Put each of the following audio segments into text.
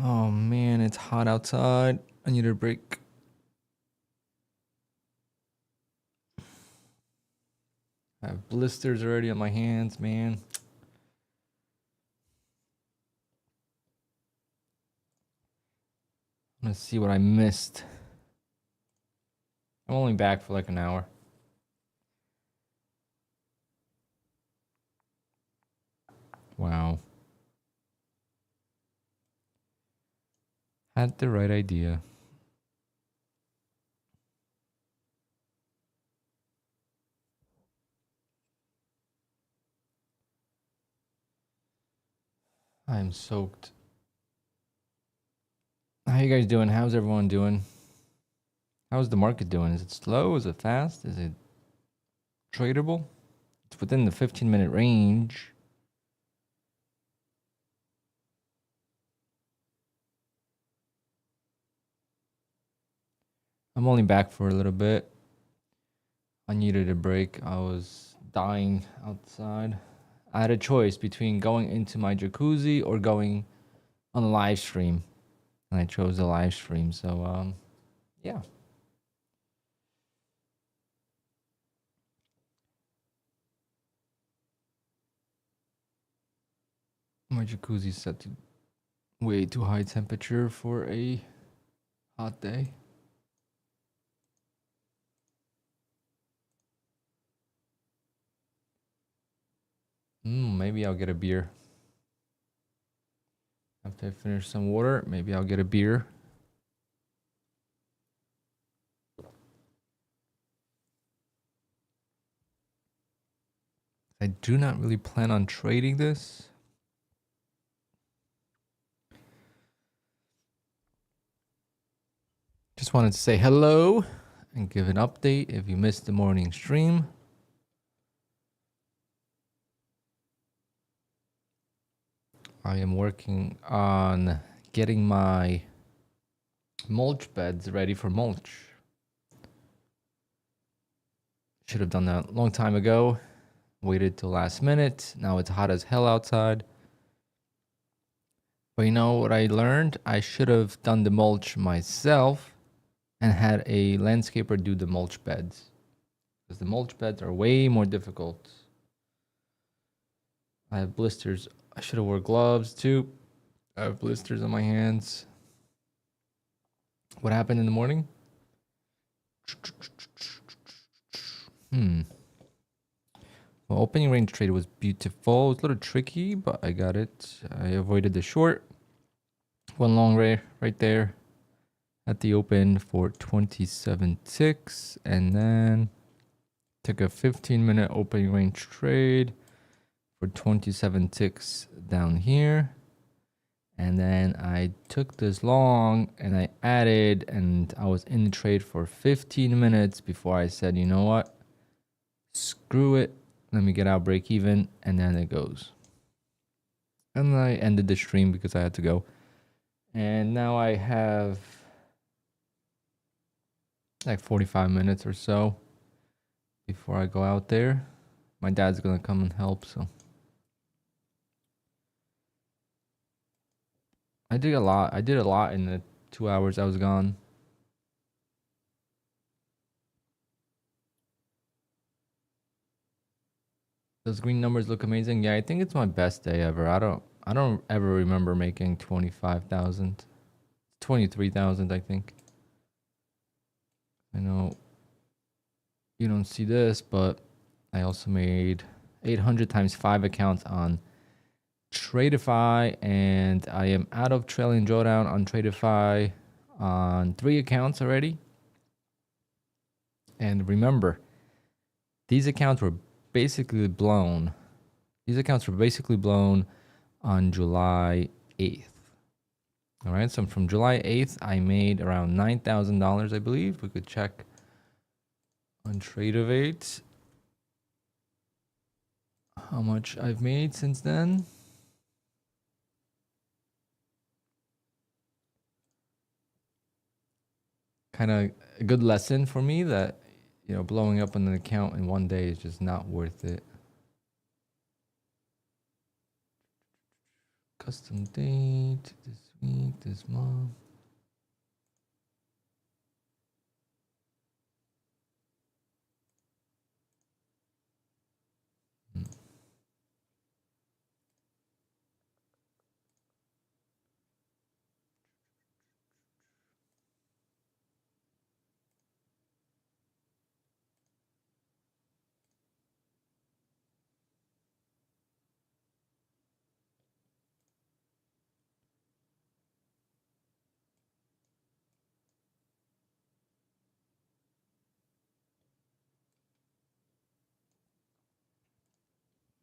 Oh man, it's hot outside. I need a break. I have blisters already on my hands, man. Let's see what I missed. I'm only back for like an hour. Wow. Had the right idea. I'm soaked. How you guys doing? How's everyone doing? How's the market doing? Is it slow? Is it fast? Is it tradable? It's within the 15-minute range. I'm only back for a little bit. I needed a break. I was dying outside. I had a choice between going into my jacuzzi or going on a live stream. And I chose the live stream. So, yeah. My jacuzzi is set to way too high temperature for a hot day. Maybe I'll get a beer. After I finish some water, maybe I'll get a beer. I do not really plan on trading this. Just wanted to say hello and give an update if you missed the morning stream. I am working on getting my mulch beds ready for mulch. Should have done that a long time ago. Waited till last minute. Now it's hot as hell outside. But you know what I learned? I should have done the mulch myself and had a landscaper do the mulch beds. Because the mulch beds are way more difficult. I have blisters. I should have wore gloves too. I have blisters on my hands. What happened in the morning? Well, opening range trade was beautiful. It was a little tricky, but I got it. I avoided the short. One long right there at the open for 27 ticks. And then took a 15-minute opening range trade for 27 ticks down here. And then I took this long and I added, and I was in the trade for 15 minutes before I said, you know what? Screw it. Let me get out break even. And then it goes. And I ended the stream because I had to go. And now I have like 45 minutes or so before I go out there. My dad's going to come and help, so. I did a lot in the 2 hours I was gone. Those green numbers look amazing. Yeah, I think it's my best day ever. I don't ever remember making 25,000. 23,000, I think. I know you don't see this, but I also made 800 times 5 accounts on Tradeify, and I am out of trailing drawdown on Tradeify on 3 accounts already. And remember, these accounts were basically blown. These accounts were basically blown on July 8th. All right, so from July 8th, I made around $9,000, I believe. We could check on Tradeovate how much I've made since then. Kind of a good lesson for me that, you know, blowing up on an account in one day is just not worth it. Custom date this week, this month.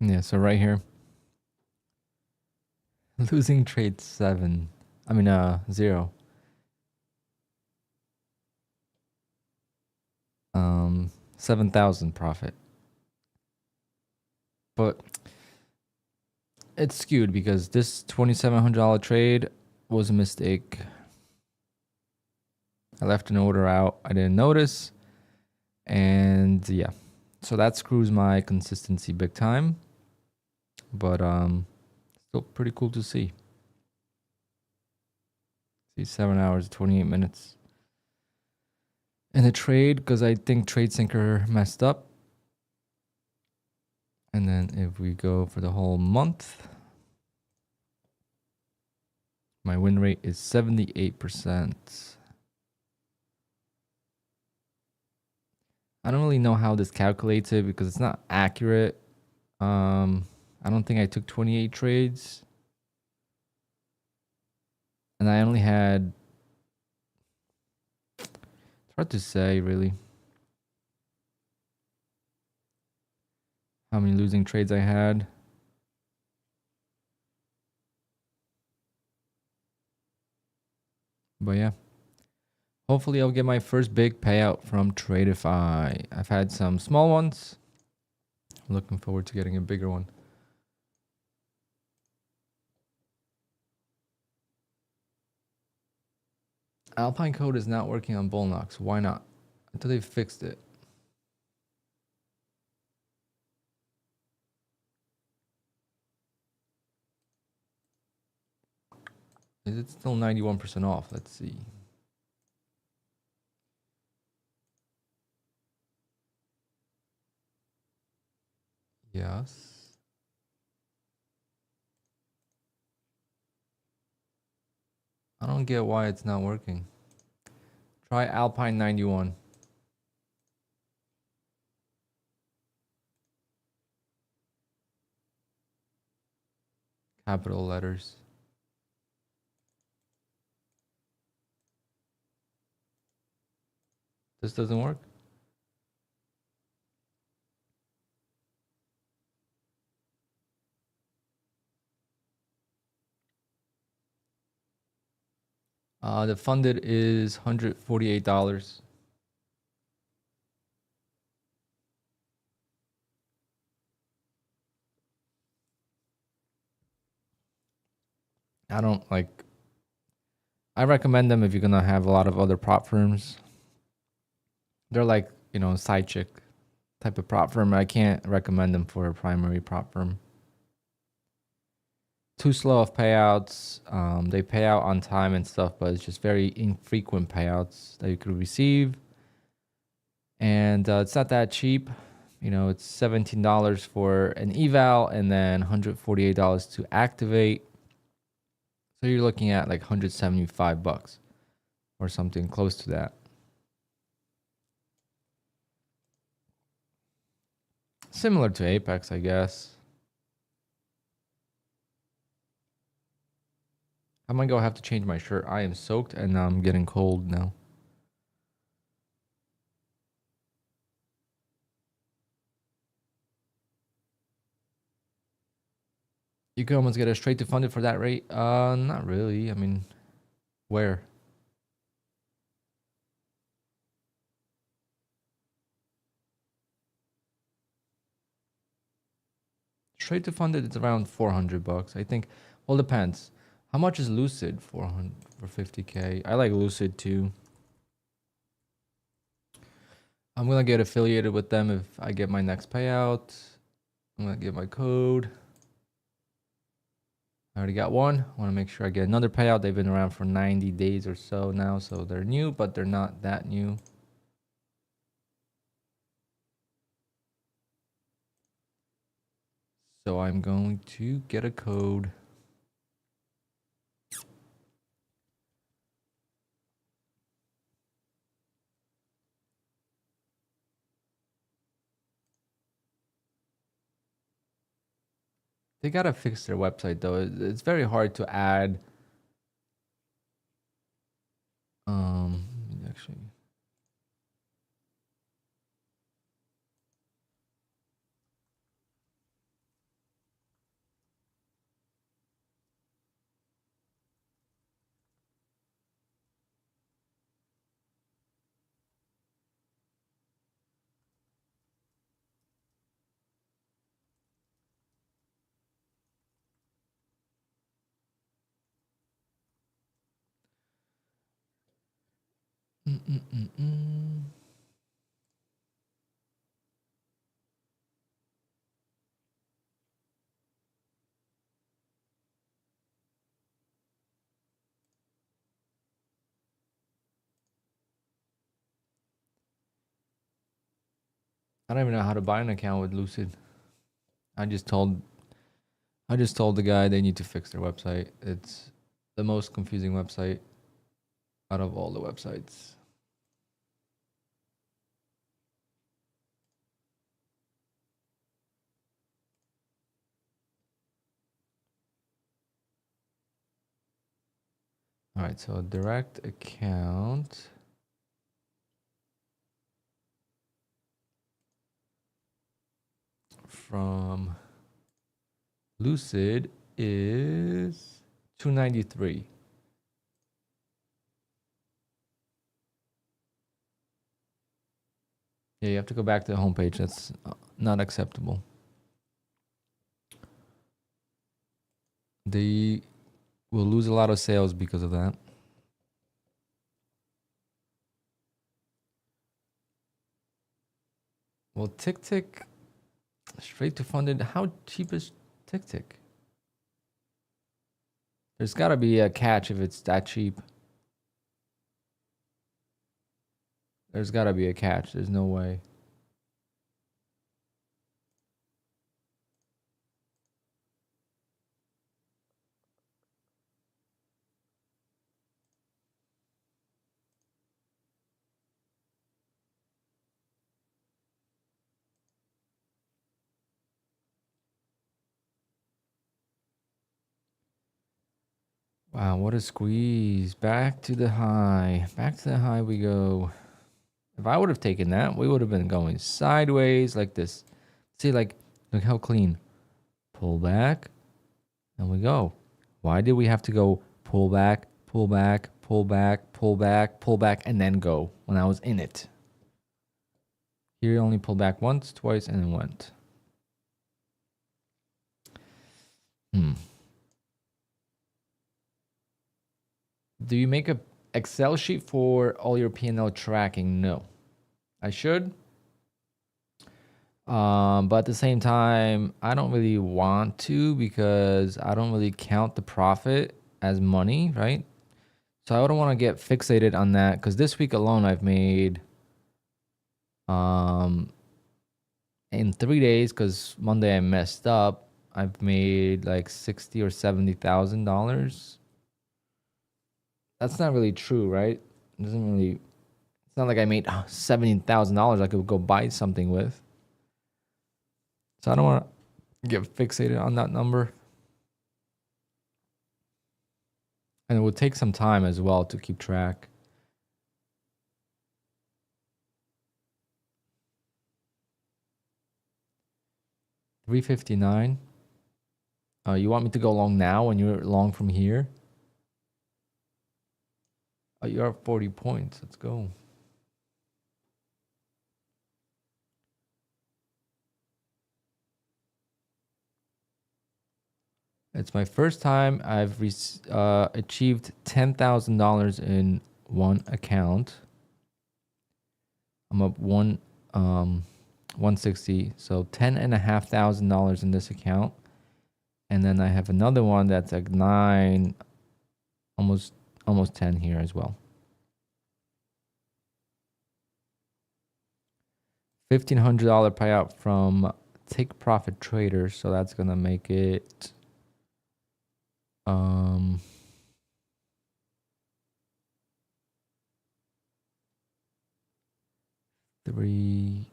Yeah, so right here, losing trade 0. 7,000 profit. But it's skewed because this $2,700 trade was a mistake. I left an order out. I didn't notice. And yeah, so that screws my consistency big time. But still pretty cool to see. See, 7 hours, 28 minutes in the trade because I think TradeSyncer messed up. And then if we go for the whole month, my win rate is 78%. I don't really know how this calculates it because it's not accurate. I don't think I took 28 trades. And I only had, it's hard to say really how many losing trades I had. But yeah, hopefully I'll get my first big payout from Tradeify. I've had some small ones. I'm looking forward to getting a bigger one. Alpine code is not working on Bullnox. Why not? Until they fixed it. Is it still 91% off? Let's see. Yes. I don't get why it's not working. Try Alpine 91. Capital letters. This doesn't work? The funded is $148. I don't like, I recommend them if you're gonna have a lot of other prop firms. They're like, you know, side chick type of prop firm. I can't recommend them for a primary prop firm. Too slow of payouts. They pay out on time and stuff, but it's just very infrequent payouts that you could receive. And it's not that cheap. You know, it's $17 for an eval and then $148 to activate. So you're looking at like $175 or something close to that. Similar to Apex, I guess. I might go have to change my shirt. I am soaked and I'm getting cold now. You could almost get a straight to funded for that rate. Not really. I mean, where? Straight to funded, it's around $400. I think. Well, depends. How much is Lucid? 400 for 50K. I like Lucid too. I'm gonna get affiliated with them if I get my next payout. I'm gonna get my code. I already got one. I want to make sure I get another payout. They've been around for 90 days or so now, so they're new, but they're not that new. So I'm going to get a code. They gotta fix their website though. It's very hard to add. Actually, I don't even know how to buy an account with Lucid. I just told the guy they need to fix their website. It's the most confusing website out of all the websites. All right, so direct account. From Lucid is 293. Yeah, you have to go back to the homepage. That's not acceptable. They will lose a lot of sales because of that. Well, TickTick, straight to funded. How cheap is TickTick? There's got to be a catch if it's that cheap. There's got to be a catch. There's no way. Wow, what a squeeze. Back to the high. Back to the high we go. If I would have taken that, we would have been going sideways like this. See, like, look how clean. Pull back, and we go. Why did we have to go pull back, pull back, pull back, pull back, pull back, and then go when I was in it? Here you only pulled back once, twice, and then went. Do you make a Excel sheet for all your P&L tracking? No. I should. But at the same time, I don't really want to because I don't really count the profit as money, right? So I don't want to get fixated on that because this week alone I've made in 3 days, because Monday I messed up, I've made like $60,000 or $70,000. That's not really true, right? It doesn't really. It's not like I made $70,000 I could go buy something with. So I don't want to get fixated on that number. And it would take some time as well to keep track. $359. You want me to go long now when you're long from here? Oh, you're at 40 points. Let's go. It's my first time I've achieved $10,000 in one account. I'm up 160, so $10,500 in this account. And then I have another one that's like 9, almost 10 here as well. $1,500 payout from Take Profit Trader. So that's gonna make it 3,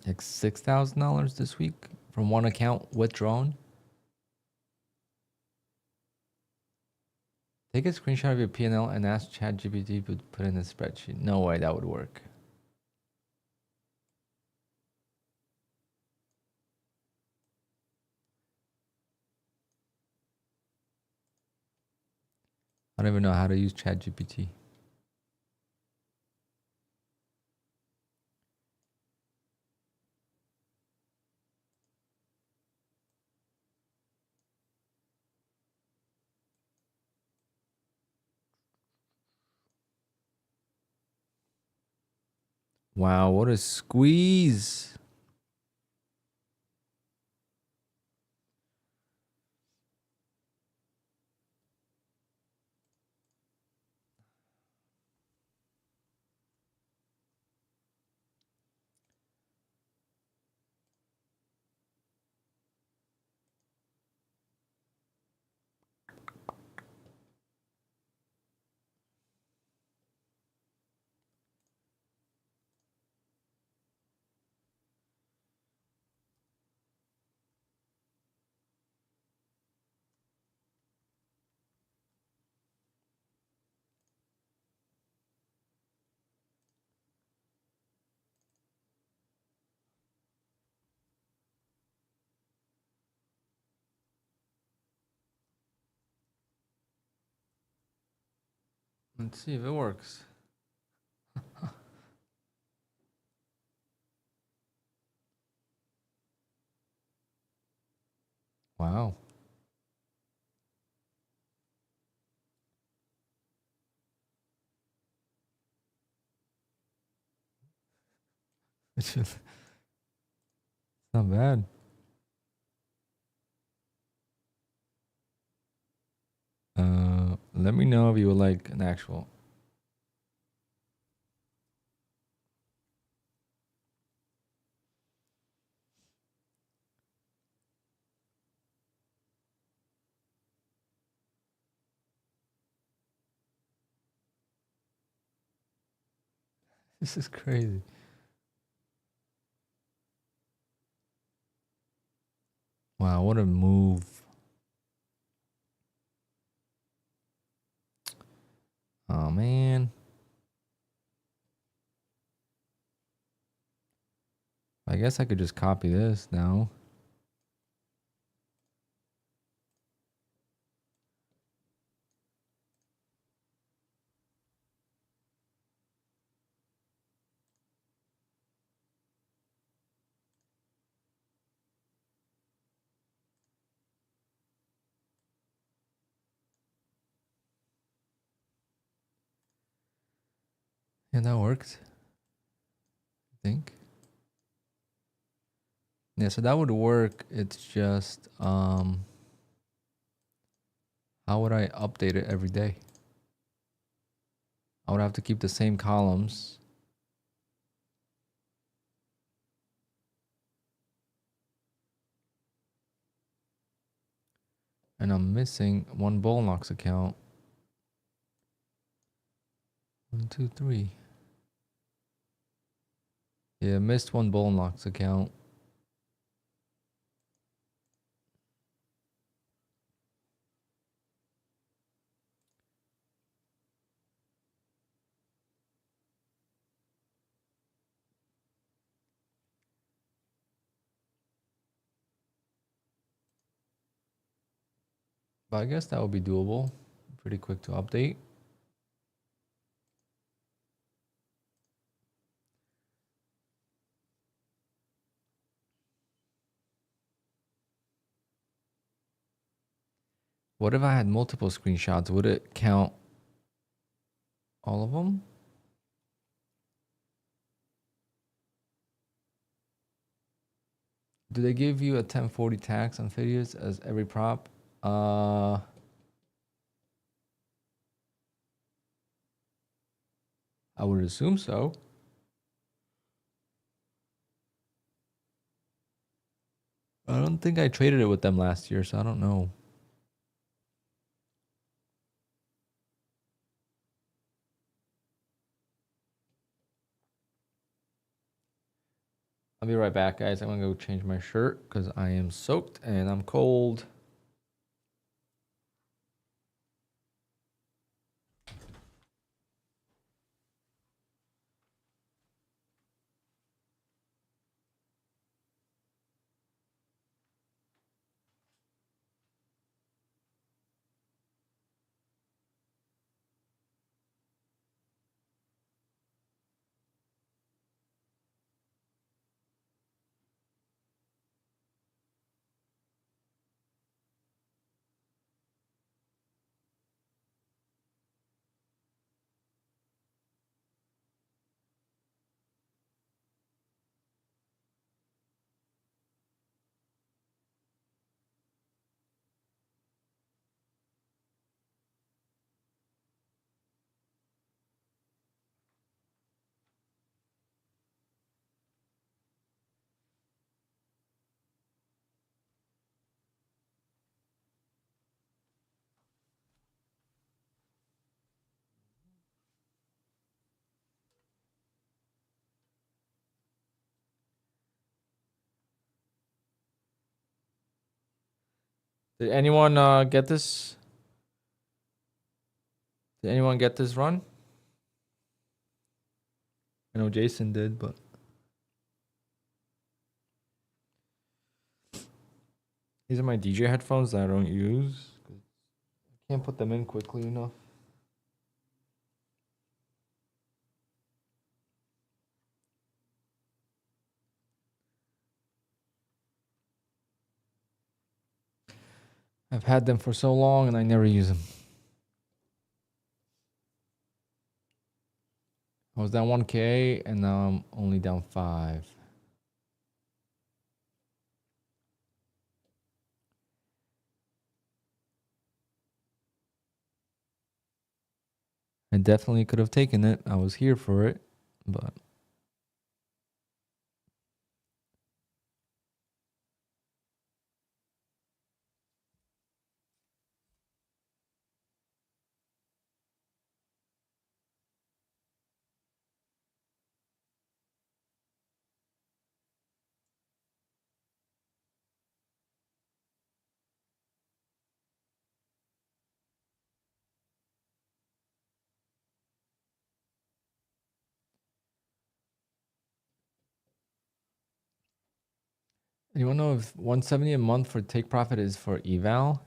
like $6,000 this week from one account withdrawn. Take a screenshot of your P&L and ask ChatGPT to put in a spreadsheet. No way that would work. I don't even know how to use ChatGPT. Wow, what a squeeze. Let's see if it works. Wow. It's not bad. Let me know if you would like an actual. This is crazy. Wow, what a move. Oh, man. I guess I could just copy this now. Yeah, that works. I think. Yeah, so that would work. It's just how would I update it every day? I would have to keep the same columns. And I'm missing one Bullnox account. 1, 2, 3. Yeah, missed one Bullnox account. But I guess that would be doable. Pretty quick to update. What if I had multiple screenshots? Would it count all of them? Do they give you a 1040 tax on videos as every prop? I would assume so. I don't think I traded it with them last year, so I don't know. I'll be right back, guys. I'm gonna go change my shirt because I am soaked and I'm cold. Did anyone get this? Did anyone get this run? I know Jason did, but these are my DJ headphones that I don't use. I can't put them in quickly enough. I've had them for so long and I never use them. I was down 1K and now I'm only down 5. I definitely could have taken it. I was here for it, but you want to know if 170 a month for take profit is for eval?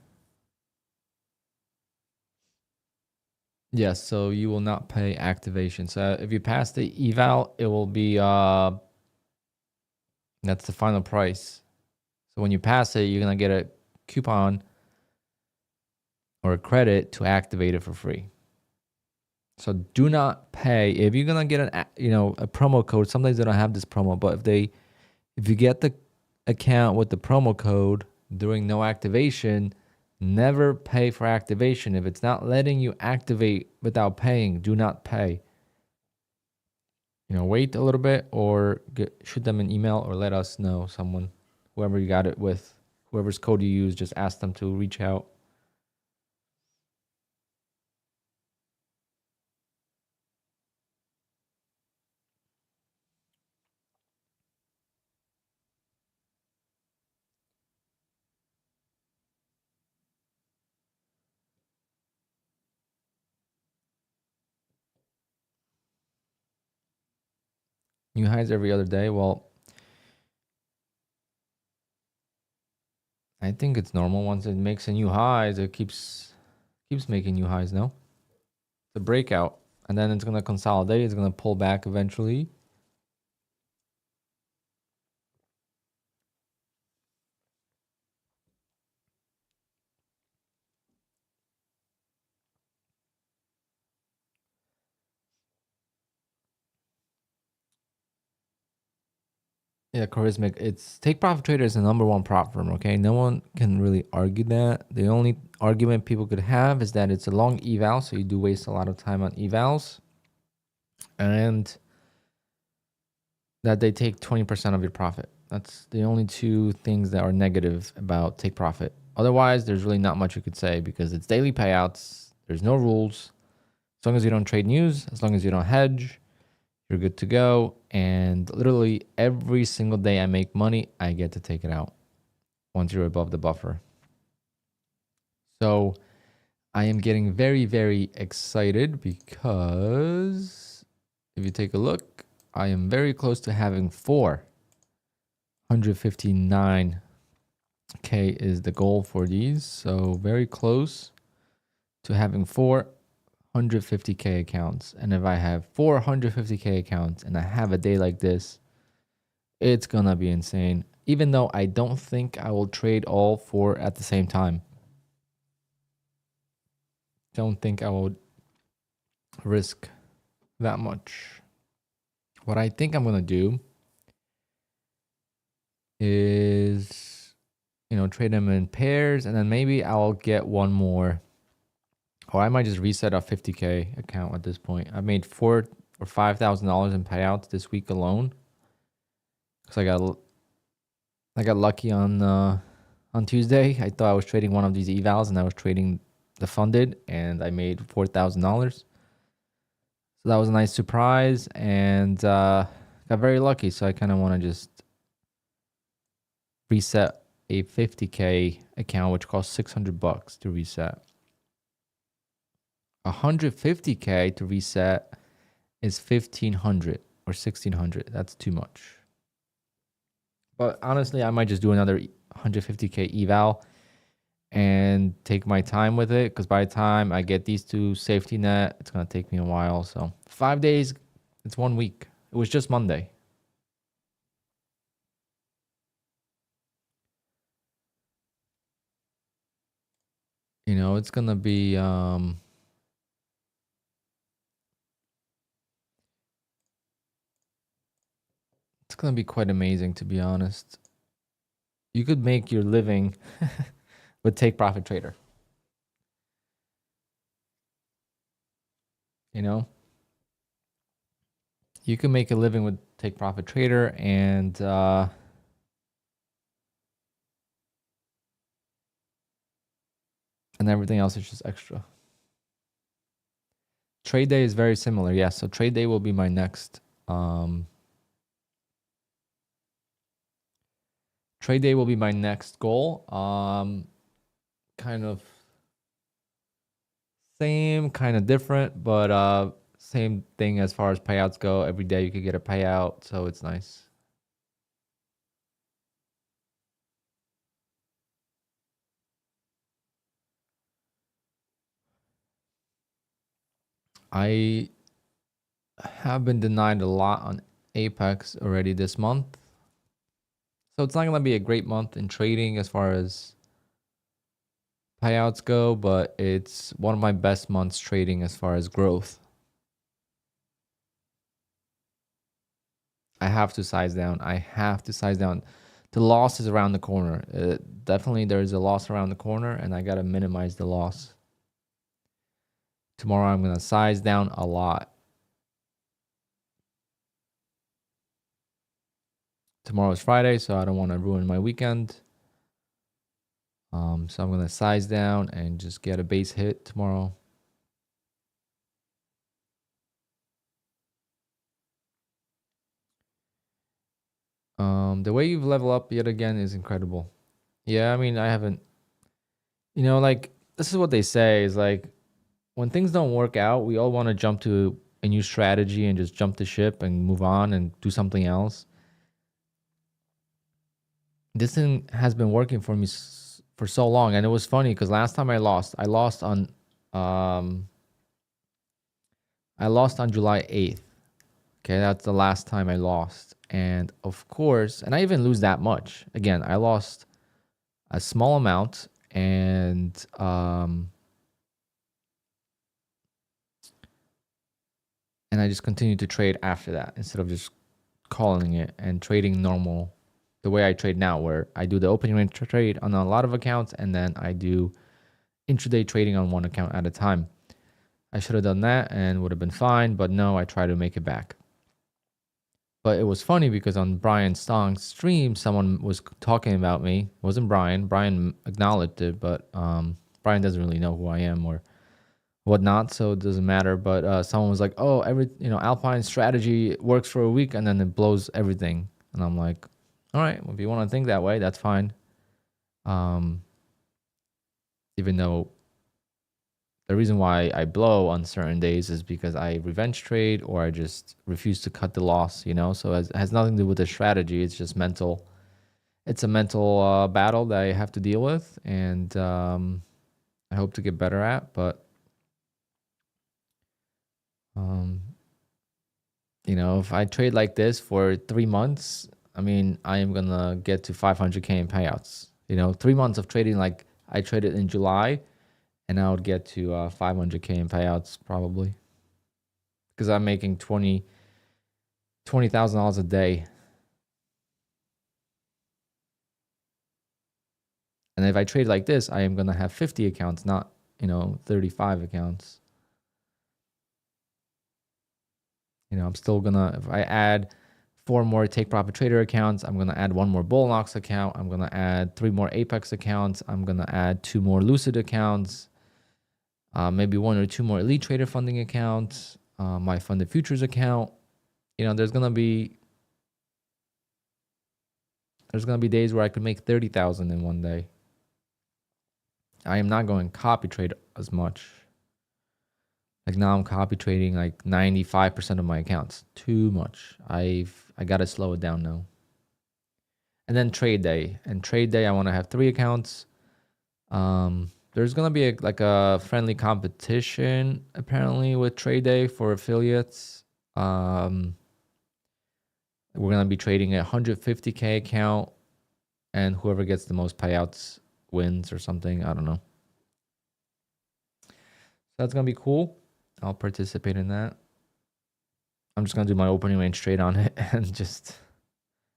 Yes, so you will not pay activation. So if you pass the eval, it will be that's the final price. So when you pass it, you're gonna get a coupon or a credit to activate it for free. So do not pay if you're gonna get a promo code. Sometimes they don't have this promo, but if you get the account with the promo code during no activation, never pay for activation. If it's not letting you activate without paying, do not pay. Wait a little bit or shoot them an email or let us know, whoever you got it with, whoever's code you use, just ask them to reach out. New highs every other day. Well, I think it's normal. Once it makes a new highs, it keeps making new highs. No, the breakout, and then it's gonna consolidate. It's gonna pull back eventually. Yeah, charismatic. It's Take Profit Trader is the #1 prop firm. Okay, no one can really argue that. The only argument people could have is that it's a long eval, so you do waste a lot of time on evals, and that they take 20% of your profit. That's the only two things that are negative about Take Profit. Otherwise, there's really not much you could say because it's daily payouts. There's no rules. As long as you don't trade news, as long as you don't hedge, you're good to go. And literally every single day I make money, I get to take it out once you're above the buffer. So I am getting very, very excited because if you take a look, I am very close to having 459K is the goal for these. So very close to having 450K accounts. And if I have 450K accounts and I have a day like this, it's gonna be insane. Even though I don't think I will trade all 4 at the same time. Don't think I will risk that much. What I think I'm gonna do is, trade them in pairs, and then maybe I'll get one more, or I might just reset a 50K account at this point. I made $4,000 or $5,000 in payouts this week alone, because I got lucky on Tuesday. I thought I was trading one of these evals, and I was trading the funded, and I made $4,000. So that was a nice surprise, and got very lucky. So I kind of want to just reset a 50K account, which costs $600 to reset. 150K to reset is $1,500 or $1,600. That's too much. But honestly, I might just do another 150K eval and take my time with it, because by the time I get these two safety net, it's going to take me a while. So 5 days, it's 1 week. It was just Monday. It's going to be it's going to be quite amazing, to be honest. You could make your living with Take Profit Trader. You can make a living with Take Profit Trader, and everything else is just extra. Trade day is very similar. Yes, so trade day will be my next trade day will be my next goal. Kind of same, kind of different, but same thing as far as payouts go. Every day you could get a payout, so it's nice. I have been denied a lot on Apex already this month. So it's not going to be a great month in trading as far as payouts go, but it's one of my best months trading as far as growth. I have to size down. The loss is around the corner. Definitely there's a loss around the corner, and I got to minimize the loss. Tomorrow I'm going to size down a lot. Tomorrow is Friday, so I don't want to ruin my weekend. So I'm going to size down and just get a base hit tomorrow. The way you've leveled up yet again is incredible. Yeah, I mean, I haven't, like, this is what they say is like, when things don't work out, we all want to jump to a new strategy and just jump the ship and move on and do something else. This thing has been working for me for so long, and it was funny because last time I lost on July 8th. Okay, that's the last time I lost. And of course, and I even lose that much. Again, I lost a small amount, and I just continued to trade after that instead of just calling it and trading normal, the way I trade now, where I do the opening range trade on a lot of accounts and then I do intraday trading on one account at a time. I should have done that and would have been fine, but no, I try to make it back. But it was funny because on Brian Stong's stream, someone was talking about me. It wasn't Brian. Brian acknowledged it, but Brian doesn't really know who I am or whatnot, so it doesn't matter. But someone was like, "Oh, Alpine strategy works for a week and then it blows everything." And I'm like, "All right, well, if you want to think that way, that's fine." Even though the reason why I blow on certain days is because I revenge trade or I just refuse to cut the loss, So it has nothing to do with the strategy. It's just mental. It's a mental battle that I have to deal with, and I hope to get better at. But if I trade like this for 3 months, I mean, I am gonna get to 500K in payouts. 3 months of trading, like I traded in July, and I would get to 500K in payouts probably, because I'm making $20,000 a day. And if I trade like this, I am gonna have 50 accounts, not 35 accounts. I'm still gonna, if I add 4 more Take Profit Trader accounts, I'm gonna add 1 more Bullnox account, I'm gonna add 3 more Apex accounts, I'm gonna add 2 more Lucid accounts, maybe 1 or 2 more Elite Trader funding accounts, my funded futures account. There's gonna be days where I could make 30,000 in one day. I am not going copy trade as much. Like now I'm copy trading like 95% of my accounts. Too much. I got to slow it down now. And then trade day. And trade day, I want to have 3 accounts. There's going to be a friendly competition apparently with trade day for affiliates. We're going to be trading a 150K account, and whoever gets the most payouts wins or something. I don't know. So that's going to be cool. I'll participate in that. I'm just going to do my opening range trade on it and just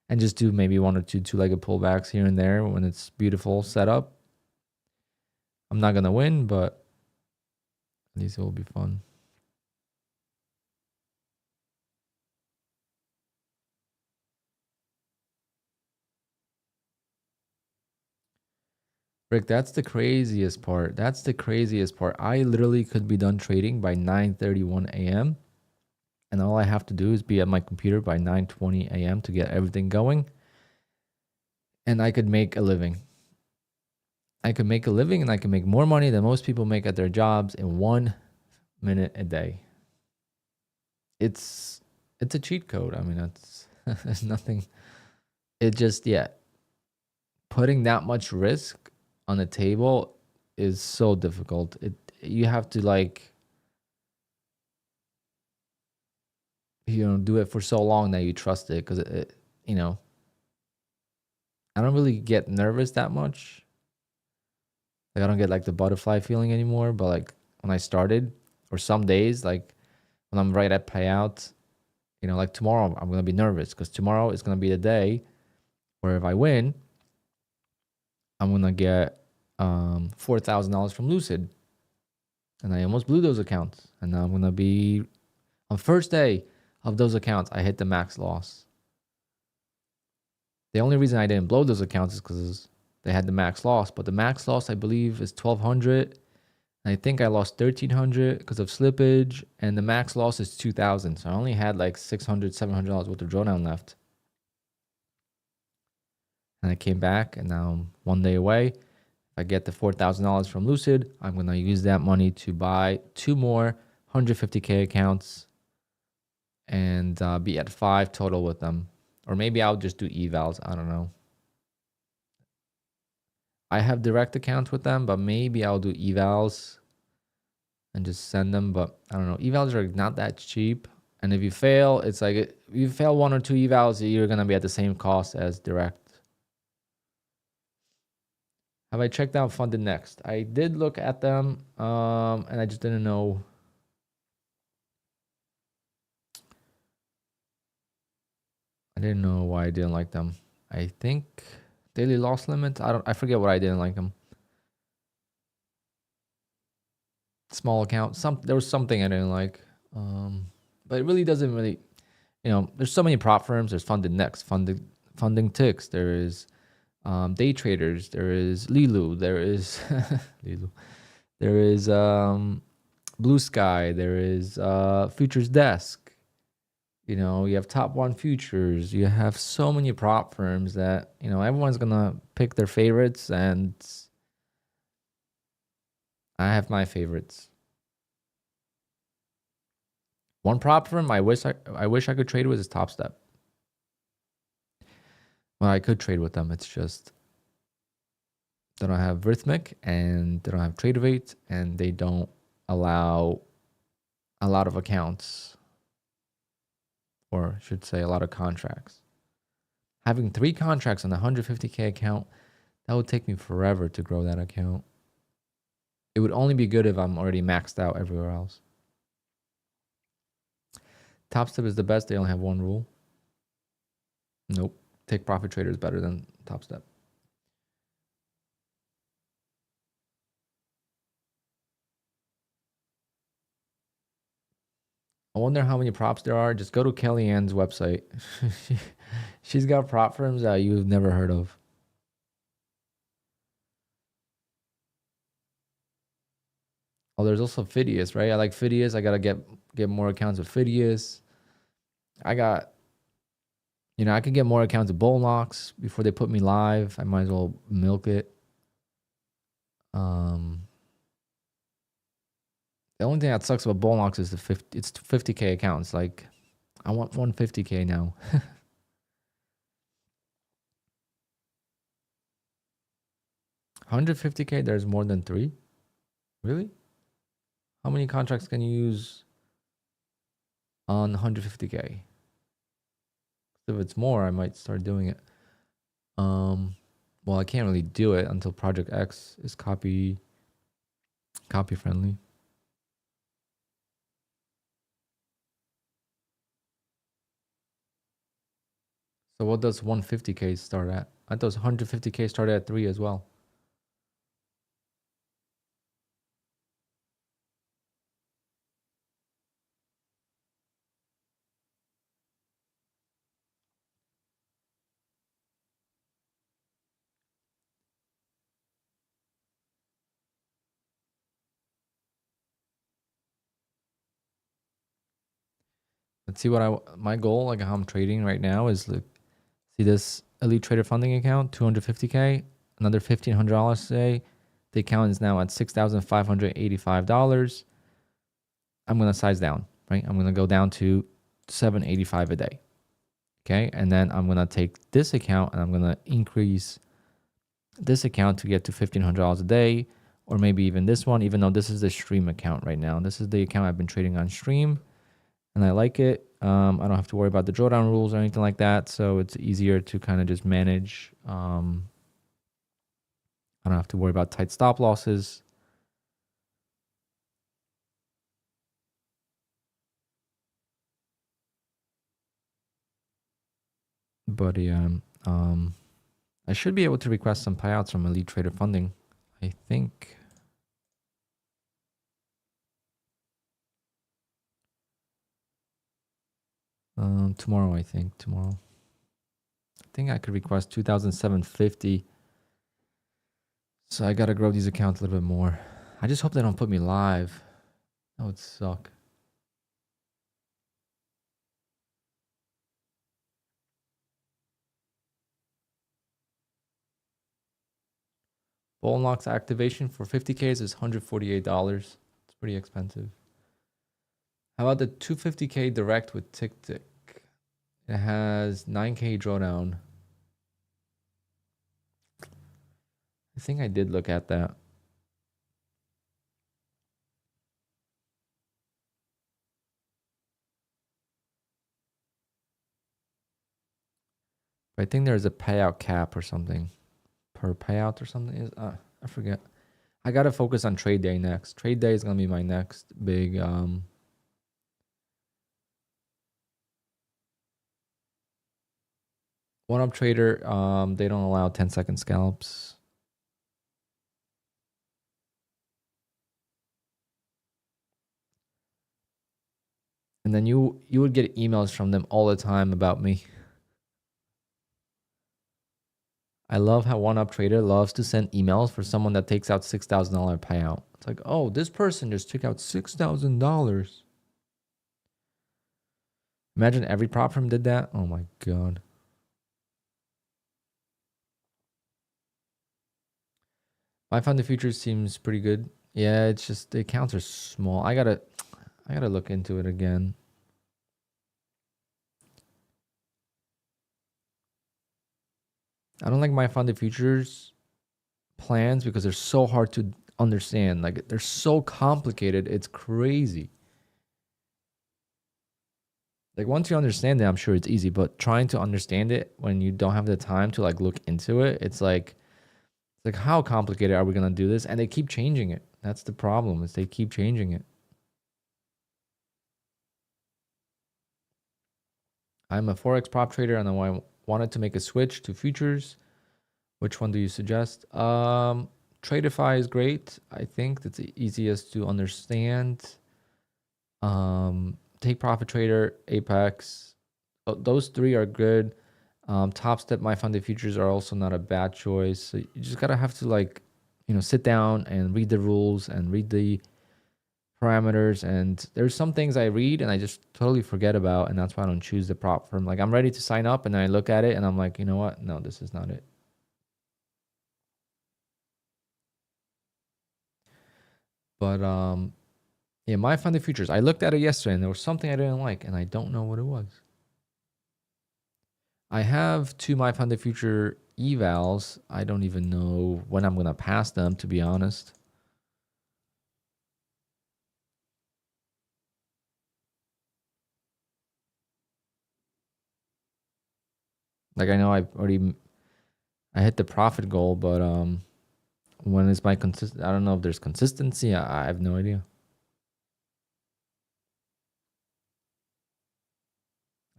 do maybe 1 or 2 two-legged pullbacks here and there when it's beautiful setup. I'm not going to win, but at least it will be fun. Rick, that's the craziest part. That's the craziest part. I literally could be done trading by 9:31 a.m. And all I have to do is be at my computer by 9:20 a.m. to get everything going. And I could make a living. I could make a living, and I can make more money than most people make at their jobs in 1 minute a day. It's a cheat code. I mean, there's nothing. It just, putting that much risk on the table is so difficult. You have to do it for so long that you trust it, because I don't really get nervous that much. I don't get the butterfly feeling anymore. But when I started, or some days, when I'm right at payout, tomorrow I'm gonna be nervous, because tomorrow is gonna be the day where if I win, I'm gonna get $4,000 from Lucid, and I almost blew those accounts, and now I'm gonna be on first day of those accounts. I hit the max loss. The only reason I didn't blow those accounts is because they had the max loss, but the max loss I believe is 1,200. I think I lost 1,300 because of slippage, and the max loss is 2,000. So I only had $600, $700 worth of drawdown left. And I came back, and now I'm 1 day away. If I get the $4,000 from Lucid, I'm going to use that money to buy 2 more 150K accounts and be at 5 total with them. Or maybe I'll just do evals. I don't know. I have direct accounts with them, but maybe I'll do evals and just send them. But I don't know. Evals are not that cheap. And if you fail, it's if you fail 1 or 2 evals, you're going to be at the same cost as direct. Have I checked out Funded Next? I did look at them, and I just didn't know. I didn't know why I didn't like them. I think daily loss limit. I forget what I didn't like them. Small account. There was something I didn't like. But it really doesn't really, there's so many prop firms. There's Funded Next, Funding Ticks. There is day traders. There is Lilu. There is Lilu. There is Blue Sky. There is Futures Desk. You have Top One Futures. You have so many prop firms that everyone's gonna pick their favorites, and I have my favorites. One prop firm I wish I could trade with is Top Step. Well, I could trade with them. It's just they don't have Rhythmic and they don't have Trade and they don't allow a lot of accounts, or I should say a lot of contracts. Having 3 contracts on a 150K account, that would take me forever to grow that account. It would only be good if I'm already maxed out everywhere else. Top Step is the best. They only have one rule. Nope. Take Profit Trader is better than Top Step. I wonder how many props there are. Just go to Kellyanne's website. She's got prop firms that you've never heard of. Oh, there's also Phidias, right? I like Phidias. I gotta get more accounts with Phidias. I could get more accounts with Bullnox before they put me live. I might as well milk it. The only thing that sucks about Bullnox is it's 50K accounts. Like, I want 150K now. 150K, there's more than 3? Really? How many contracts can you use on 150K? If it's more, I might start doing it. Well, I can't really do it until Project X is copy friendly. So what does 150K start at? I thought 150K started at 3 as well. Let's see my goal, like how I'm trading right now, is like, see this Elite Trader Funding account, 250K, another $1,500 today. The account is now at $6,585. I'm gonna size down, right? I'm gonna go down to $785 a day. Okay, and then I'm gonna take this account and I'm gonna increase this account to get to $1,500 a day, or maybe even this one, even though this is the stream account right now. This is the account I've been trading on stream, and I like it. I don't have to worry about the drawdown rules or anything like that, so it's easier to kind of just manage. I don't have to worry about tight stop losses. But yeah, I should be able to request some payouts from Elite Trader Funding, I think. Tomorrow, I think. Tomorrow. I think I could request 2,750. So I gotta grow these accounts a little bit more. I just hope they don't put me live. That would suck. Bullnox activation for 50Ks is $148. It's pretty expensive. How about the 250K direct with TickTick? It has 9K drawdown. I think I did look at that. But I think there's a payout cap or something per payout or something. I forget. I gotta focus on trade day next. Trade day is gonna be my next big One up trader, they don't allow 10-second scalps. And then you would get emails from them all the time about me. I love how one up trader loves to send emails for someone that takes out $6,000 payout. It's like, oh, this person just took out $6,000. Imagine every prop firm did that. Oh my God. My fund the future seems pretty good. Yeah, it's just the accounts are small. I gotta look into it again. I don't like my fund the futures plans because they're so hard to understand. Like they're so complicated. It's crazy. Like once you understand it, I'm sure it's easy, but trying to understand it when you don't have the time to like look into it, it's like how complicated are we gonna do this? And they keep changing it. That's the problem, is they keep changing it. I'm a Forex prop trader and I wanted to make a switch to futures. Which one do you suggest? Tradeify is great. I think that's the easiest to understand. Take Profit Trader, Apex. Those three are good. Top Step, My Funded Futures are also not a bad choice. So you just gotta have to like, sit down and read the rules and read the parameters. And there's some things I read and I just totally forget about, and that's why I don't choose the prop firm. Like I'm ready to sign up and then I look at it and I'm like, you know what? No, this is not it. But yeah, My Funded Futures. I looked at it yesterday and there was something I didn't like and I don't know what it was. I have two My Funded Future evals. I don't even know when I'm gonna pass them, to be honest. Like I know I hit the profit goal, but when is my consistent? I don't know if there's consistency. I have no idea.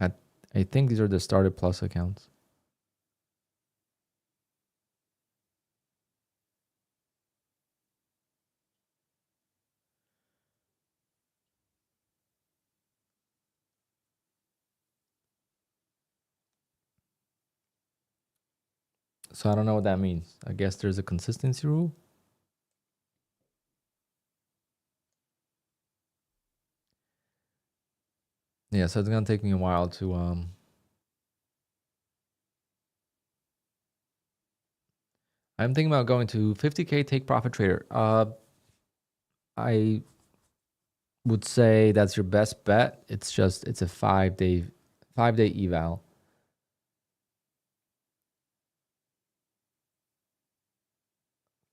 I I think these are the started plus accounts. So I don't know what that means. I guess there's a consistency rule. Yeah, so it's gonna take me a while to I'm thinking about going to 50K take profit trader. I would say that's your best bet. It's a 5-day eval.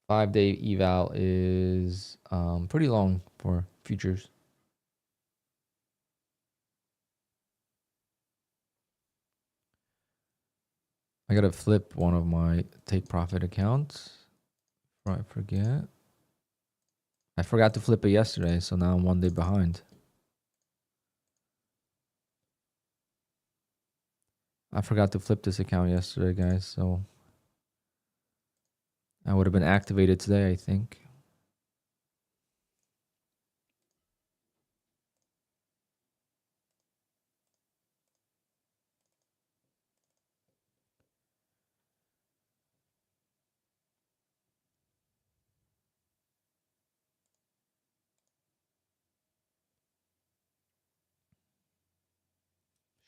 5-day eval is pretty long for futures. I gotta flip one of my take profit accounts before I forget. I forgot to flip it yesterday, so now I'm 1 day behind. I forgot to flip this account yesterday, guys, so I would have been activated today, I think.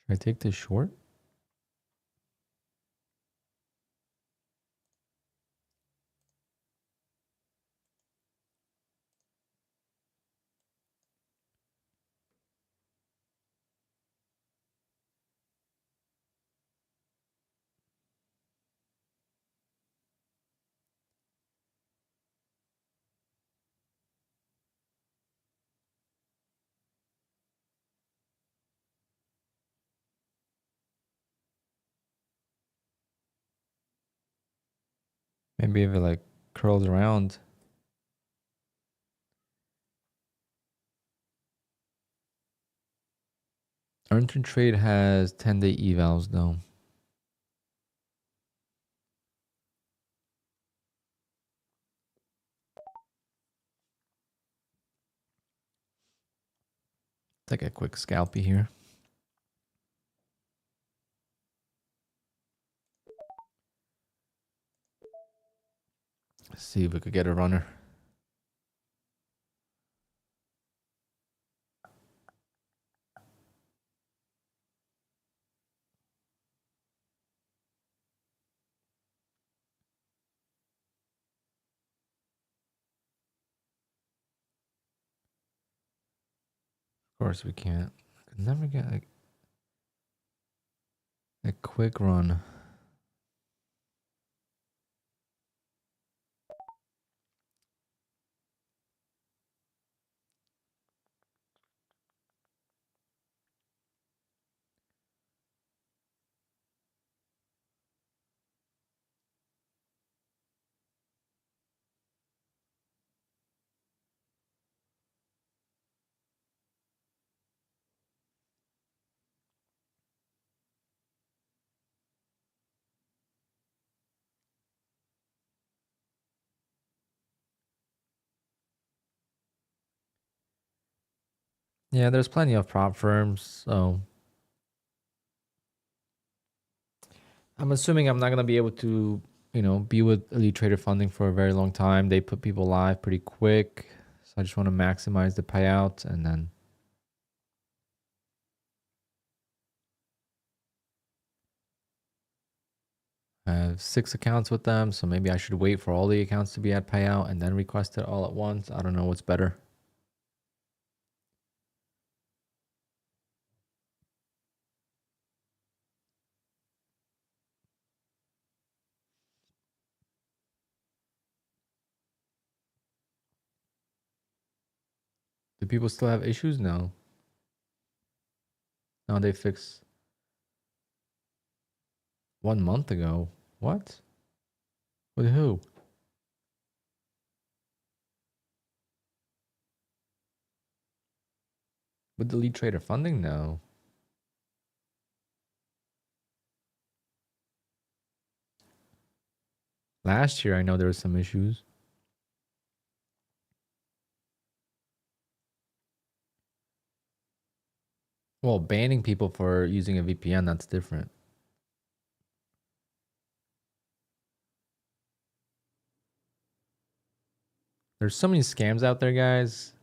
Should I take this short? Maybe if it like curls around. Earn to Trade has 10-day evals though. Take a quick scalpy here. See if we could get a runner. Of course we can't. Could never get a quick run. Yeah, there's plenty of prop firms, so I'm assuming I'm not gonna be able to, be with Elite Trader Funding for a very long time. They put people live pretty quick, so I just want to maximize the payout, and then I have 6 accounts with them, so maybe I should wait for all the accounts to be at payout and then request it all at once. I don't know what's better. Do people still have issues? No. No, they fixed 1 month ago. What? With who? With the Elite Trader Funding? No. Last year, I know there was some issues. Well, banning people for using a VPN, that's different. There's so many scams out there, guys.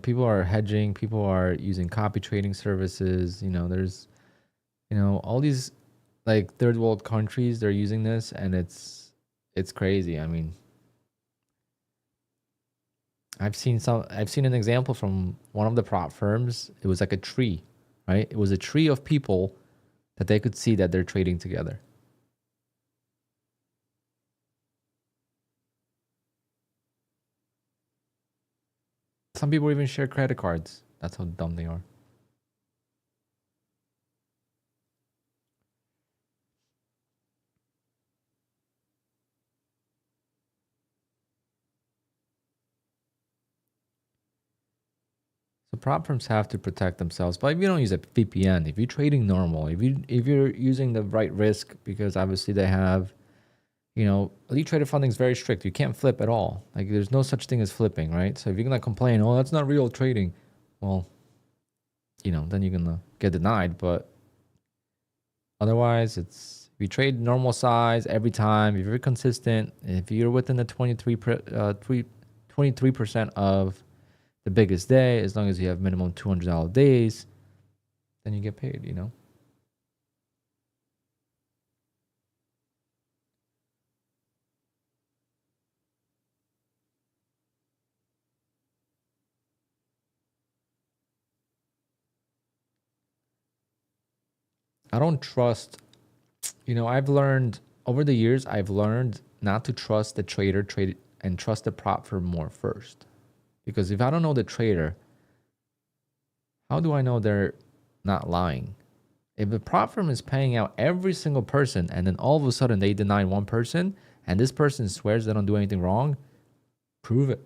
People are hedging, people are using copy trading services. There's, all these like third world countries, they're using this, and it's crazy. I mean, I've seen an example from one of the prop firms. It was like a tree, right? It was a tree of people that they could see that they're trading together. Some people even share credit cards. That's how dumb they are. So prop firms have to protect themselves, but if you don't use a VPN, if you're trading normal, if you're using the right risk, because obviously they have, Elite Trader Funding is very strict. You can't flip at all. Like there's no such thing as flipping, right? So if you're gonna complain, oh, that's not real trading, well, then you're gonna get denied. But otherwise, if you trade normal size every time, if you're consistent, if you're within the 23% of the biggest day, as long as you have minimum $200 days, then you get paid, I don't trust, I've learned over the years, not to trust the trader trade and trust the prop firm more first. Because if I don't know the trader, how do I know they're not lying? If the prop firm is paying out every single person and then all of a sudden they deny one person and this person swears they don't do anything wrong, prove it.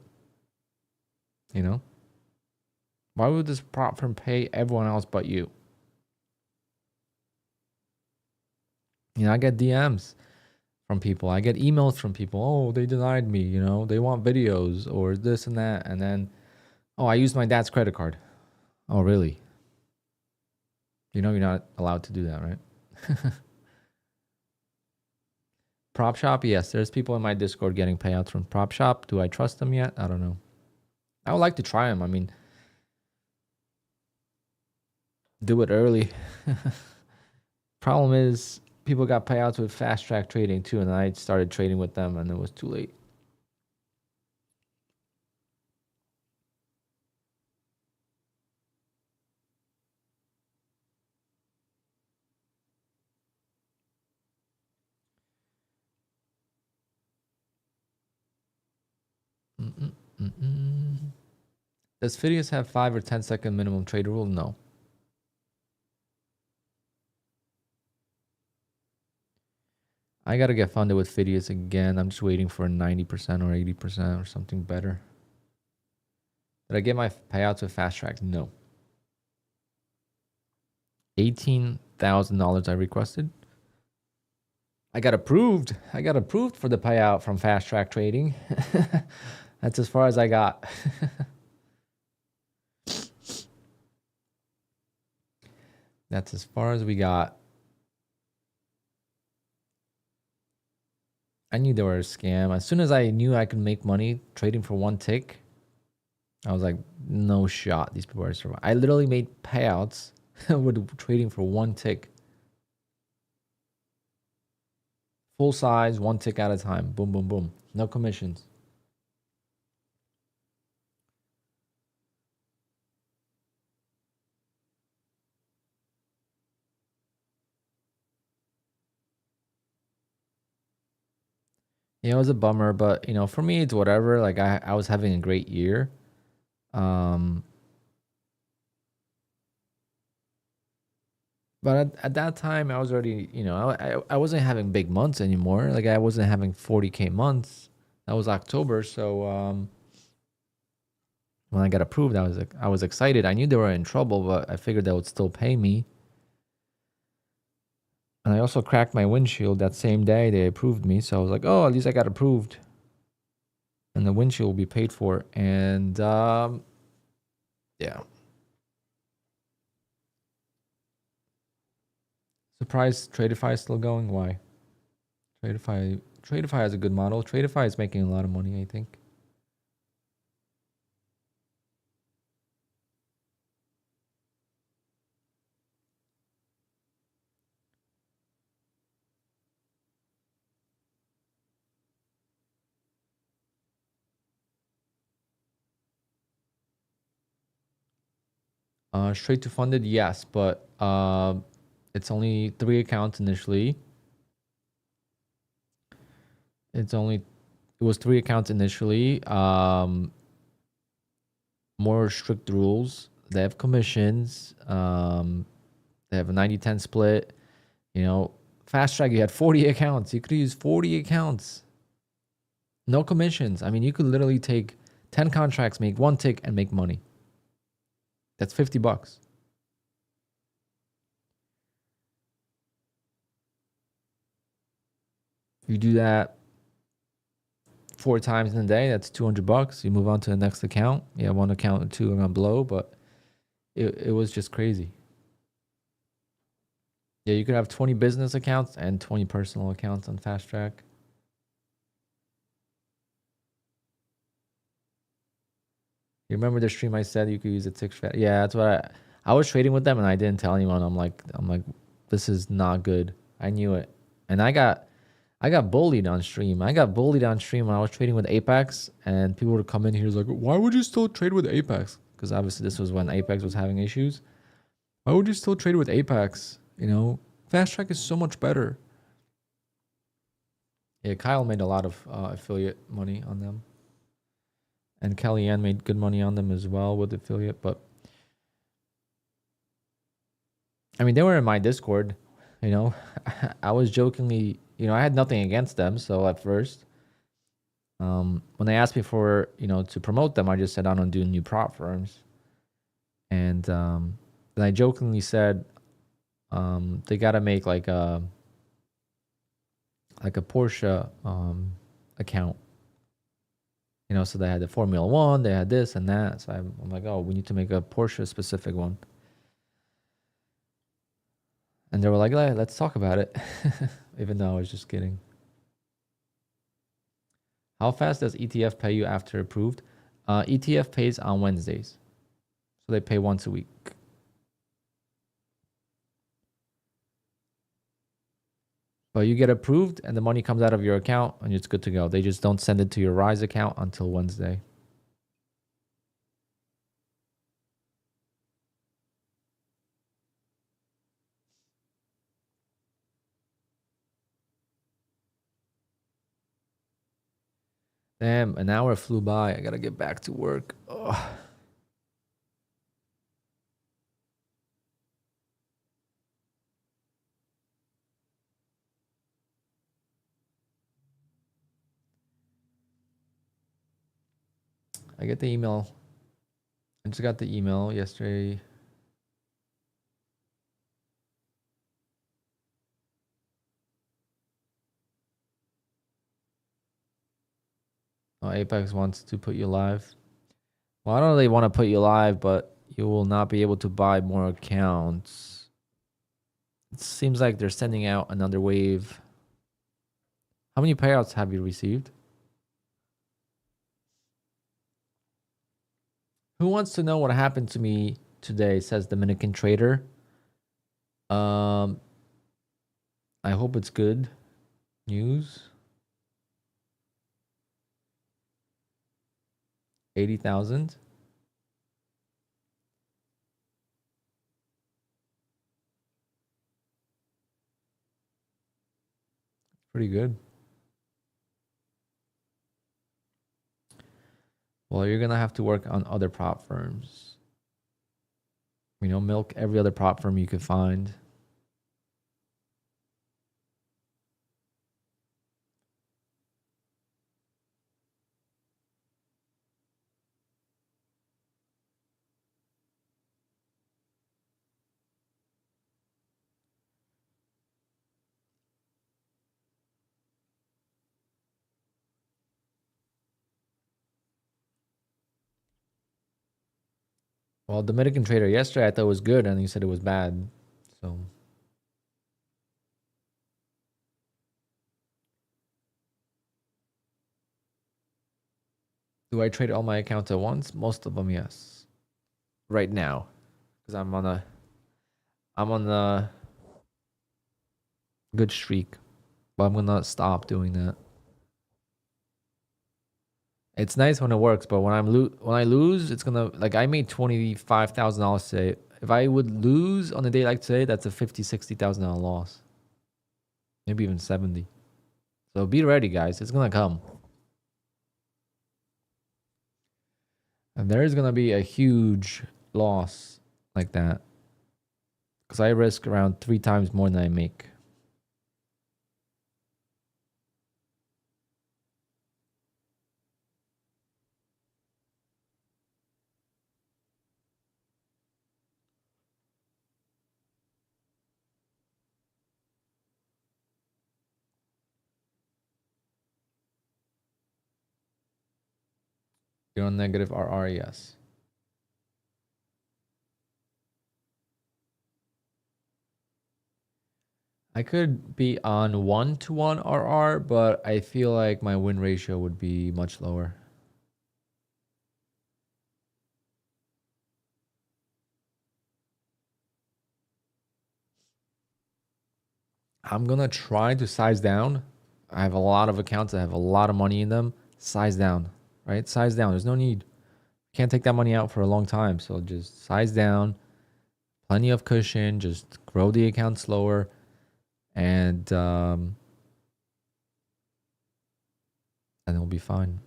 Why would this prop firm pay everyone else but you? I get DMs from people. I get emails from people. Oh, they denied me. They want videos or this and that. And then, oh, I used my dad's credit card. Oh, really? You know you're not allowed to do that, right? Prop shop, yes. There's people in my Discord getting payouts from prop shop. Do I trust them yet? I don't know. I would like to try them. I mean, do it early. Problem is, people got payouts with fast track trading too, and I started trading with them, and it was too late. Does Phidias have 5 or 10-second minimum trade rule? No. I gotta get funded with Phidias again. I'm just waiting for 90% or 80% or something better. Did I get my payouts with fast track? No. $18,000 I requested. I got approved. I got approved for the payout from fast track trading. That's as far as I got. That's as far as we got. I knew they were a scam. As soon as I knew I could make money trading for one tick, I was like, no shot. These people are surviving. I literally made payouts with trading for one tick. Full size, one tick at a time. Boom, boom, boom. No commissions. Yeah, it was a bummer, but you know, for me, it's whatever. Like I was having a great year. But at that time, I was already, you know, I wasn't having big months anymore. Like I wasn't having 40K months. That was October. So when I got approved, I was excited. I knew they were in trouble, but I figured they would still pay me. And I also cracked my windshield that same day they approved me. So I was like, oh, at least I got approved. And the windshield will be paid for. And yeah. Surprised Tradeify is still going. Why? Tradeify has a good model. Tradeify is making a lot of money, I think. Straight to funded, yes, but it's only 3 accounts initially. It was 3 accounts initially. More strict rules. They have commissions. They have a 90-10 split. You know, fast track, you had 40 accounts. You could use 40 accounts. No commissions. I mean, you could literally take 10 contracts, make 1 tick, and make money. That's $50. You do that 4 times in a day, that's $200. You move on to the next account. Yeah, 1 account or 2 are gonna blow, but it was just crazy. Yeah, you could have 20 business accounts and 20 personal accounts on fast track. You remember the stream I said you could use a tick strat? Yeah, that's what I was trading with them and I didn't tell anyone. I'm like, this is not good. I knew it. And I got bullied on stream. I got bullied on stream when I was trading with Apex, and people would come in here like, why would you still trade with Apex? Because obviously this was when Apex was having issues. Why would you still trade with Apex? You know, fast track is so much better. Yeah, Kyle made a lot of affiliate money on them. And Kellyanne made good money on them as well with affiliate. But I mean, they were in my Discord, you know. I was jokingly, you know, I had nothing against them. So at first, when they asked me for, you know, to promote them, I just said I don't do new prop firms. And then I jokingly said they got to make like a Porsche account. You know, so they had the Formula One, they had this and that. So I'm like, oh, we need to make a Porsche specific one. And they were like, let's talk about it. Even though I was just kidding. How fast does ETF pay you after approved? ETF pays on Wednesdays. So they pay once a week. But you get approved and the money comes out of your account and it's good to go. They just don't send it to your Rise account until Wednesday. Damn, an hour flew by. I gotta get back to work. Ugh. I get the email. I just got the email yesterday. Oh, Apex wants to put you live. Well, I don't really want to put you live, but you will not be able to buy more accounts. It seems like they're sending out another wave. How many payouts have you received? Who wants to know what happened to me today, says Dominican Trader. I hope it's good news. 80,000. Pretty good. Well, you're going to have to work on other prop firms. You know, milk every other prop firm you could find. Well, Dominican Trader yesterday I thought was good and he said it was bad. So do I trade all my accounts at once? Most of them, yes. Right now, because I'm on a good streak, but I'm gonna stop doing that. It's nice when it works, but when I lose, it's gonna, like, I made $25,000 today. If I would lose on a day like today, that's a $50,000-$60,000 loss, maybe even 70. So be ready, guys. It's gonna come, and there is gonna be a huge loss like that, because I risk around 3 times more than I make. You're on negative RR, yes. I could be on 1-to-1 RR, but I feel like my win ratio would be much lower. I'm gonna try to size down. I have a lot of accounts that have a lot of money in them. Size down, right? Size down. There's no need. Can't take that money out for a long time. So just size down. Plenty of cushion. Just grow the account slower. And it'll be fine.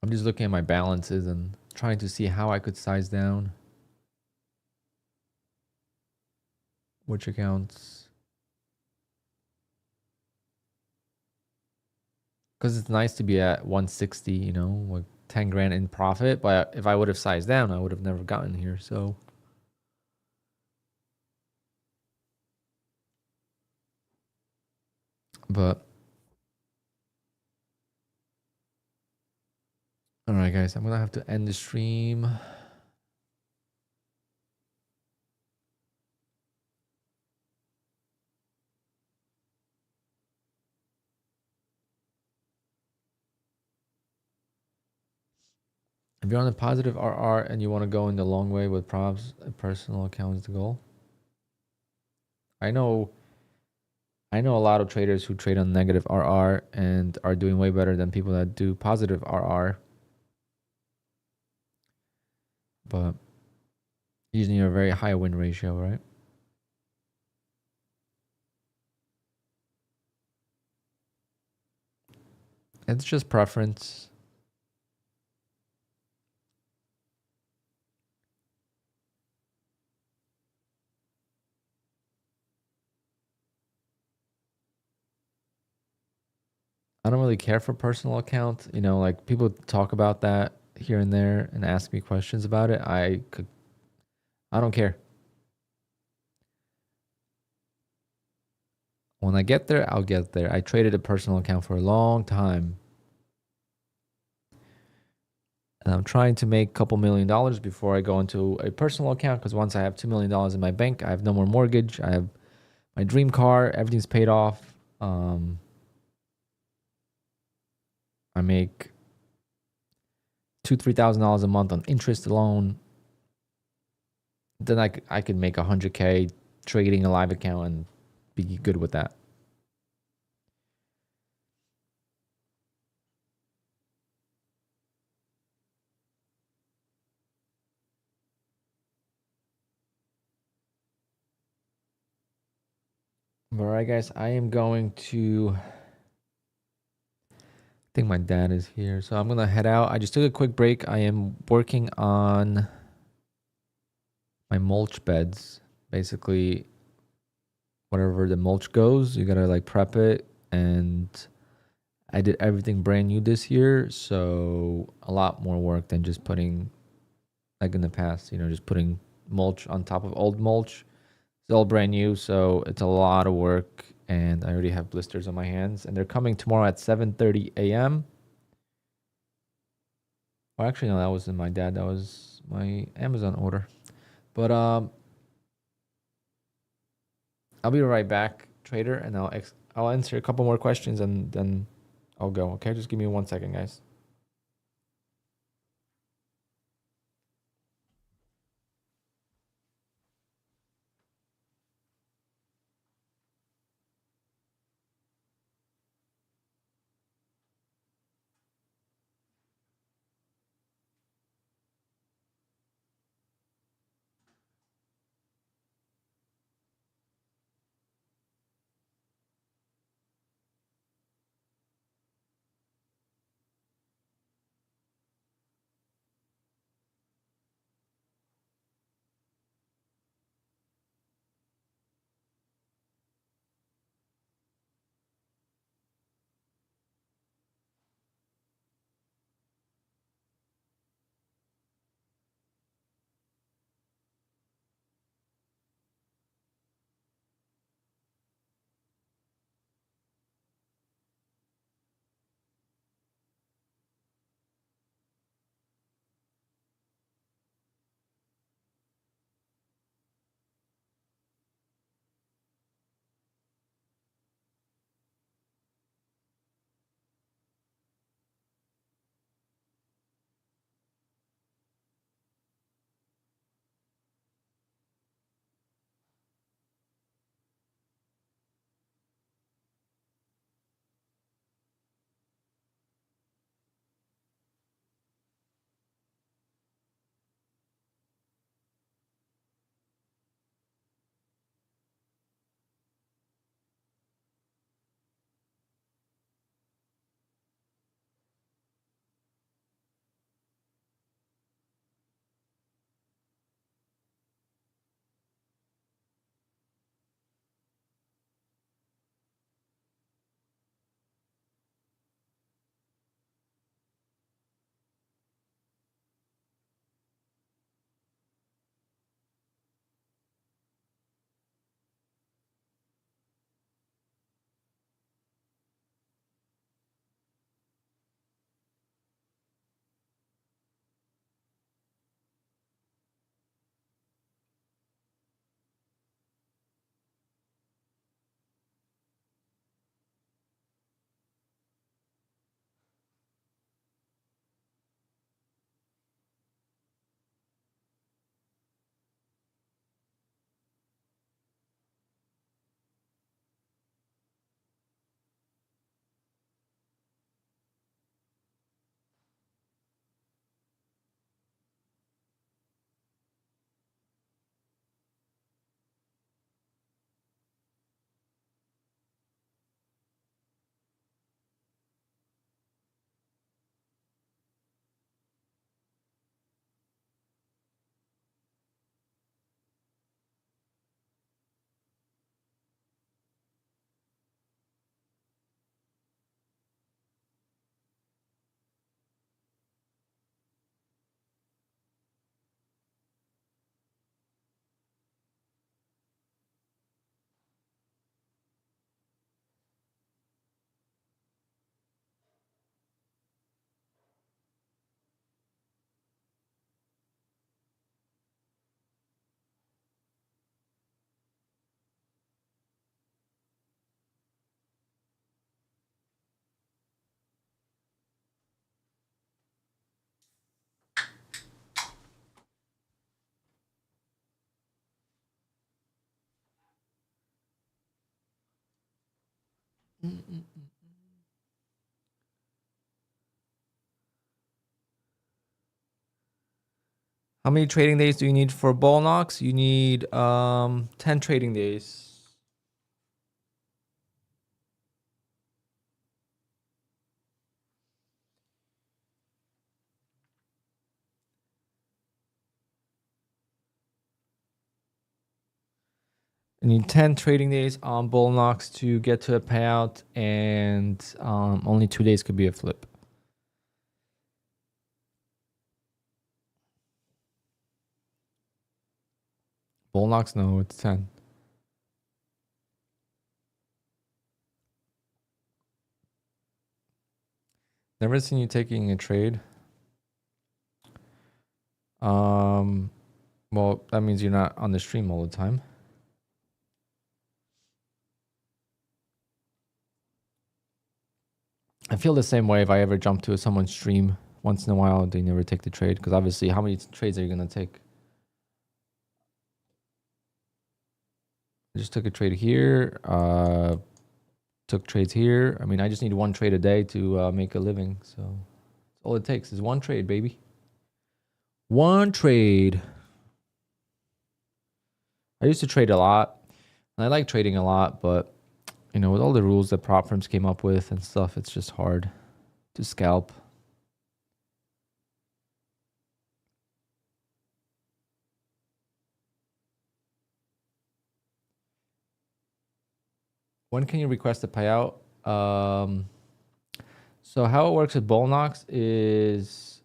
I'm just looking at my balances and trying to see how I could size down. Which accounts? because it's nice to be at 160, you know, like 10 grand in profit. But if I would have sized down, I would have never gotten here. So, but all right, guys, I'm gonna have to end the stream. If you're on a positive RR and you want to go in the long way with props, a personal account is the goal. I know a lot of traders who trade on negative RR and are doing way better than people that do positive RR. But using a very high win ratio, right? It's just preference. I don't really care for personal account. You know, like people talk about that here and there and ask me questions about it. I don't care. When I get there, I'll get there. I traded a personal account for a long time. And I'm trying to make a couple $1,000,000 before I go into a personal account, because once I have $2,000,000 in my bank, I have no more mortgage. I have my dream car. Everything's paid off. I make $2,000-3,000 a month on interest alone. Then I could make 100K trading a live account and be good with that. All right, guys, I am going to. I think my dad is here, so I'm gonna head out. I just took a quick break. I am working on my mulch beds. Basically, whatever the mulch goes, you gotta like prep it, and I did everything brand new this year, so a lot more work than just putting, like in the past, you know, just putting mulch on top of old mulch. It's all brand new, so it's a lot of work, and I already have blisters on my hands, and they're coming tomorrow at 7:30 a.m. Oh, actually, no, that wasn't my dad. That was my Amazon order. But I'll be right back, trader, and I'll answer a couple more questions, and then I'll go. Okay, just give me 1 second, guys. How many trading days do you need for bull knocks? You need 10 trading days. You need 10 trading days on bull knocks to get to a payout, and only 2 days could be a flip. Bull knocks, no, it's 10. Never seen you taking a trade. Well, that means you're not on the stream all the time. I feel the same way if I ever jump to someone's stream once in a while, they never take the trade, because obviously how many trades are you going to take? I just took a trade here, took trades here. I mean, I just need one trade a day to make a living. So all it takes is one trade, baby. One trade. I used to trade a lot, and I like trading a lot, but you know, with all the rules that prop firms came up with and stuff, it's just hard to scalp. When can you request a payout? So how it works with bull knocks is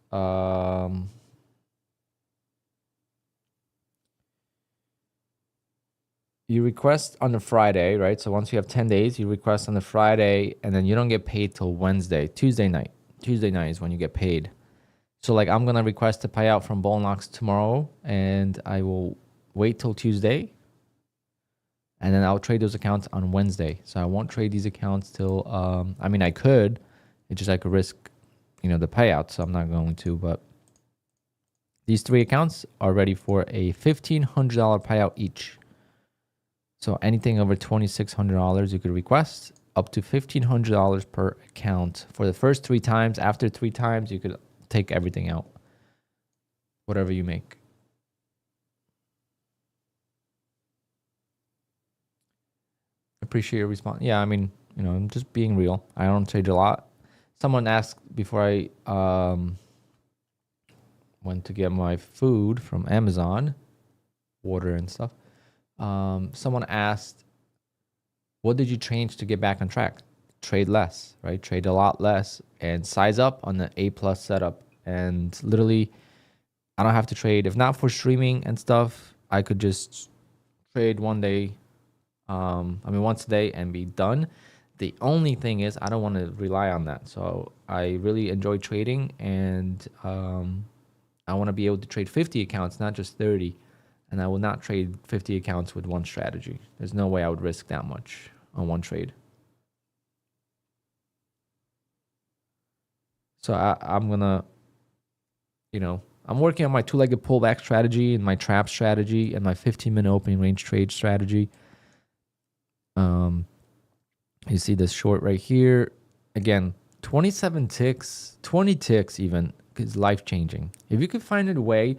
you request on the Friday, right? So once you have 10 days, you request on the Friday, and then you don't get paid till Wednesday, Tuesday night. Tuesday night is when you get paid. So like I'm gonna request a payout from bull knocks tomorrow, and I will wait till Tuesday, and then I'll trade those accounts on Wednesday. So I won't trade these accounts till I mean I could, it's just I could risk, you know, the payout, so I'm not going to. But these 3 accounts are ready for a $1,500 payout each. So anything over $2,600 you could request, up to $1,500 per account for the first 3 times. After 3 times, you could take everything out, whatever you make. Appreciate your response. Yeah, I mean, you know, I'm just being real. I don't trade a lot. Someone asked before I went to get my food from Amazon, water and stuff. Someone asked, what did you change to get back on track? Trade less, right? Trade a lot less and size up on the A+ setup. And literally, I don't have to trade. If not for streaming and stuff, I could just trade one day, once a day and be done. The only thing is I don't want to rely on that. So I really enjoy trading, and I want to be able to trade 50 accounts, not just 30. And I will not trade 50 accounts with one strategy. There's no way I would risk that much on one trade. So I'm going to, you know, I'm working on my 2-legged pullback strategy and my trap strategy and my 15-minute opening range trade strategy. You see this short right here. Again, 27 ticks, 20 ticks even is life-changing. If you could find a way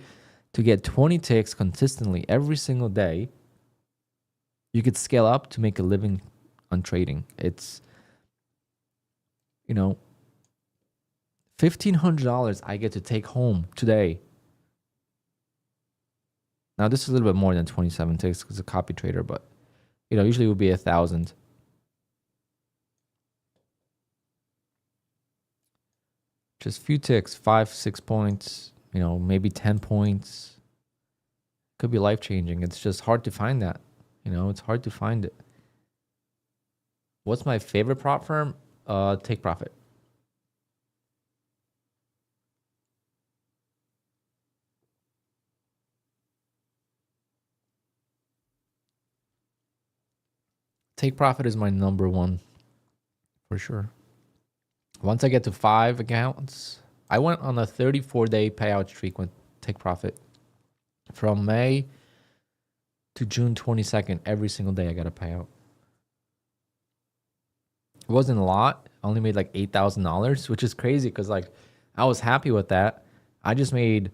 to get 20 ticks consistently every single day, you could scale up to make a living on trading. It's, you know, $1,500 I get to take home today. Now this is a little bit more than 27 ticks because it's a copy trader, but you know, usually it would be 1,000. Just few ticks, 5-6 points, you know, maybe 10 points. Could be life-changing. It's just hard to find that. You know, it's hard to find it. What's my favorite prop firm? Take Profit. Take Profit is my number one for sure. Once I get to 5 accounts, I went on a 34-day payout streak with Take Profit. From May to June 22nd, every single day I got a payout. It wasn't a lot. I only made like $8,000, which is crazy because like I was happy with that. I just made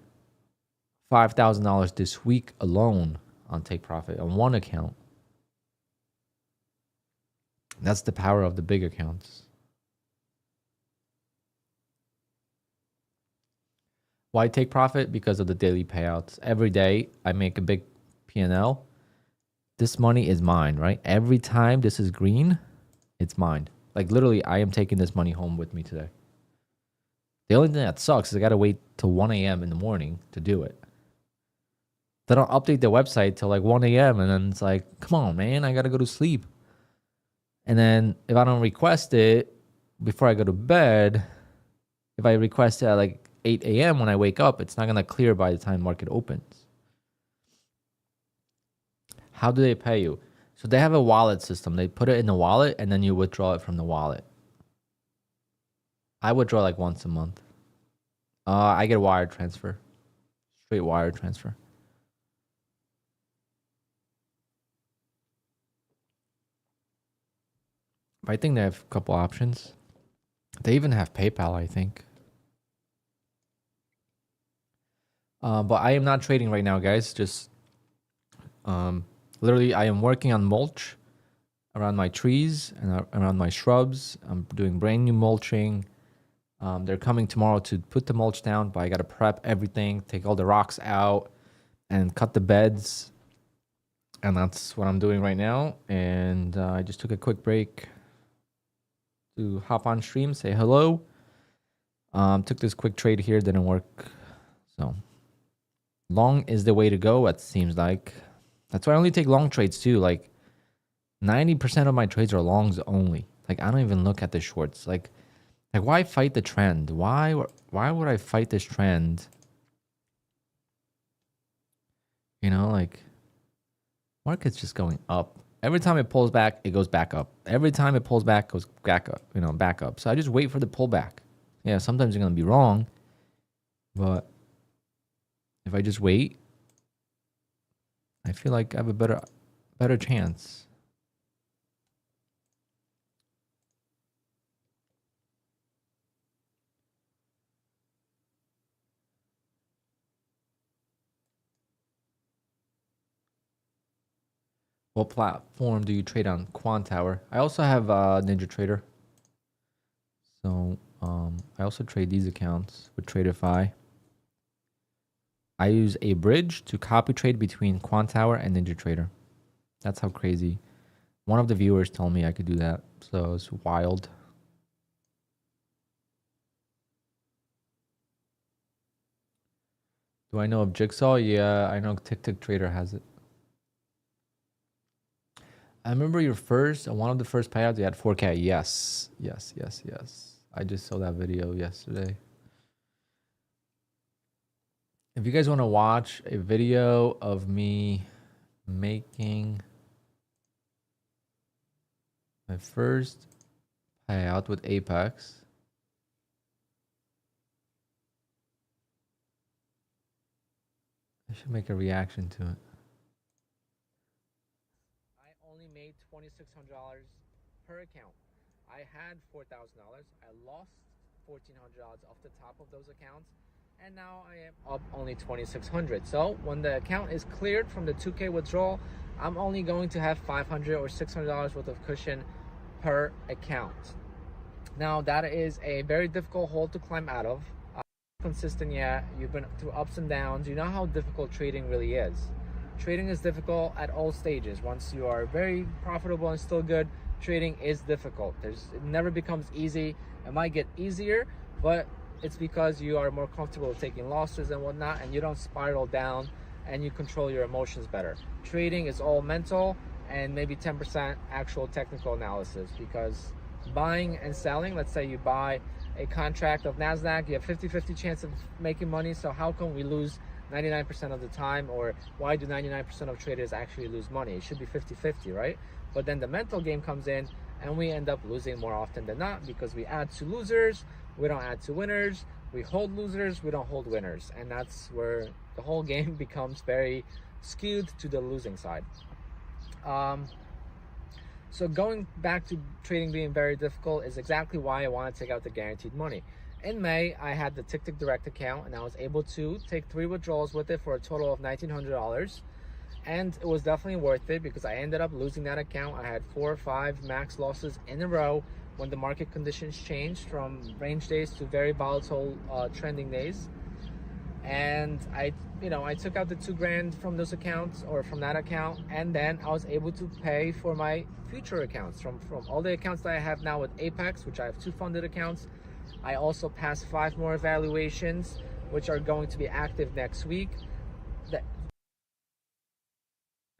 $5,000 this week alone on Take Profit on one account. That's the power of the big accounts. Why Take Profit? Because of the daily payouts. Every day I make a big P&L. This money is mine, right? Every time this is green, it's mine. Like literally, I am taking this money home with me today. The only thing that sucks is I gotta wait till 1 a.m. in the morning to do it. They don't update the website till like 1 a.m. and then it's like, come on, man, I gotta go to sleep. And then if I don't request it before I go to bed, if I request it at like 8 a.m. when I wake up, it's not gonna clear by the time market opens. How do they pay you? So they have a wallet system. They put it in the wallet and then you withdraw it from the wallet. I withdraw like once a month. I get a wire transfer, straight wire transfer. But I think they have a couple options. They even have PayPal, I think. But I am not trading right now, guys. Just literally, I am working on mulch around my trees and around my shrubs. I'm doing brand new mulching. They're coming tomorrow to put the mulch down, but I got to prep everything, take all the rocks out, and cut the beds. And that's what I'm doing right now. And I just took a quick break to hop on stream, say hello. Took this quick trade here, didn't work. So long is the way to go, it seems like. That's why I only take long trades too. Like 90% of my trades are longs only. Like I don't even look at the shorts. Like why fight the trend? Why would I fight this trend? You know, like market's just going up. Every time it pulls back, it goes back up. Every time it pulls back, it goes back up, you know, back up. So I just wait for the pullback. Yeah, sometimes you're going to be wrong, but if I just wait, I feel like I have a better chance. What platform do you trade on? QUANTOWER. I also have NinjaTrader. So I also trade these accounts with Tradeify. I use a bridge to copy trade between QUANTOWER and NinjaTrader. That's how crazy. One of the viewers told me I could do that. So it's wild. Do I know of Jigsaw? Yeah, I know TickTickTrader has it. I remember your first, one of the first payouts, you had 4K. Yes. I just saw that video yesterday. If you guys want to watch a video of me making my first payout with Apex, I should make a reaction to it. I only made $2,600 per account. I had $4,000. I lost $1,400 off the top of those accounts, and now I am up only $2,600. So when the account is cleared from the 2K withdrawal, I'm only going to have $500 or $600 worth of cushion per account. Now that is a very difficult hole to climb out of. Consistent yet, you've been through ups and downs. You know how difficult trading really is. Trading is difficult at all stages. Once you are very profitable and still good, trading is difficult. It never becomes easy. It might get easier, but it's because you are more comfortable with taking losses and whatnot, and you don't spiral down, and you control your emotions better. Trading is all mental and maybe 10% actual technical analysis, because buying and selling, let's say you buy a contract of NASDAQ, you have 50-50 chance of making money. So how come we lose 99% of the time? Or why do 99% of traders actually lose money? It should be 50-50, right? But then the mental game comes in, and we end up losing more often than not, because we add to losers, we don't add to winners. We hold losers, we don't hold winners. And that's where the whole game becomes very skewed to the losing side. So going back to trading being very difficult is exactly why I want to take out the guaranteed money. In May, I had the Tick Direct account, and I was able to take 3 withdrawals with it for a total of $1,900. And it was definitely worth it because I ended up losing that account. I had 4 or 5 max losses in a row when the market conditions changed from range days to very volatile trending days. And I took out the 2 grand from those accounts, or from that account, and then I was able to pay for my future accounts from all the accounts that I have now with Apex, which I have 2 funded accounts. I also passed 5 more evaluations, which are going to be active next week.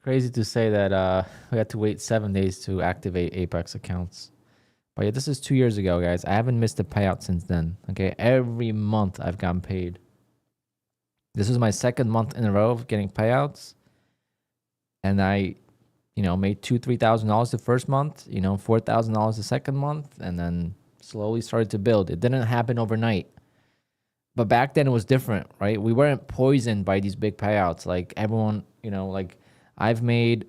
Crazy to say that we had to wait 7 days to activate Apex accounts. But yeah, this is 2 years ago, guys. I haven't missed a payout since then. Okay, every month I've gotten paid. This is my 2nd month in a row of getting payouts. And I, made $2,000-$3,000 the first month, $4,000 the second month, and then slowly started to build. It didn't happen overnight. But back then it was different, right? We weren't poisoned by these big payouts. Like everyone, like I've made,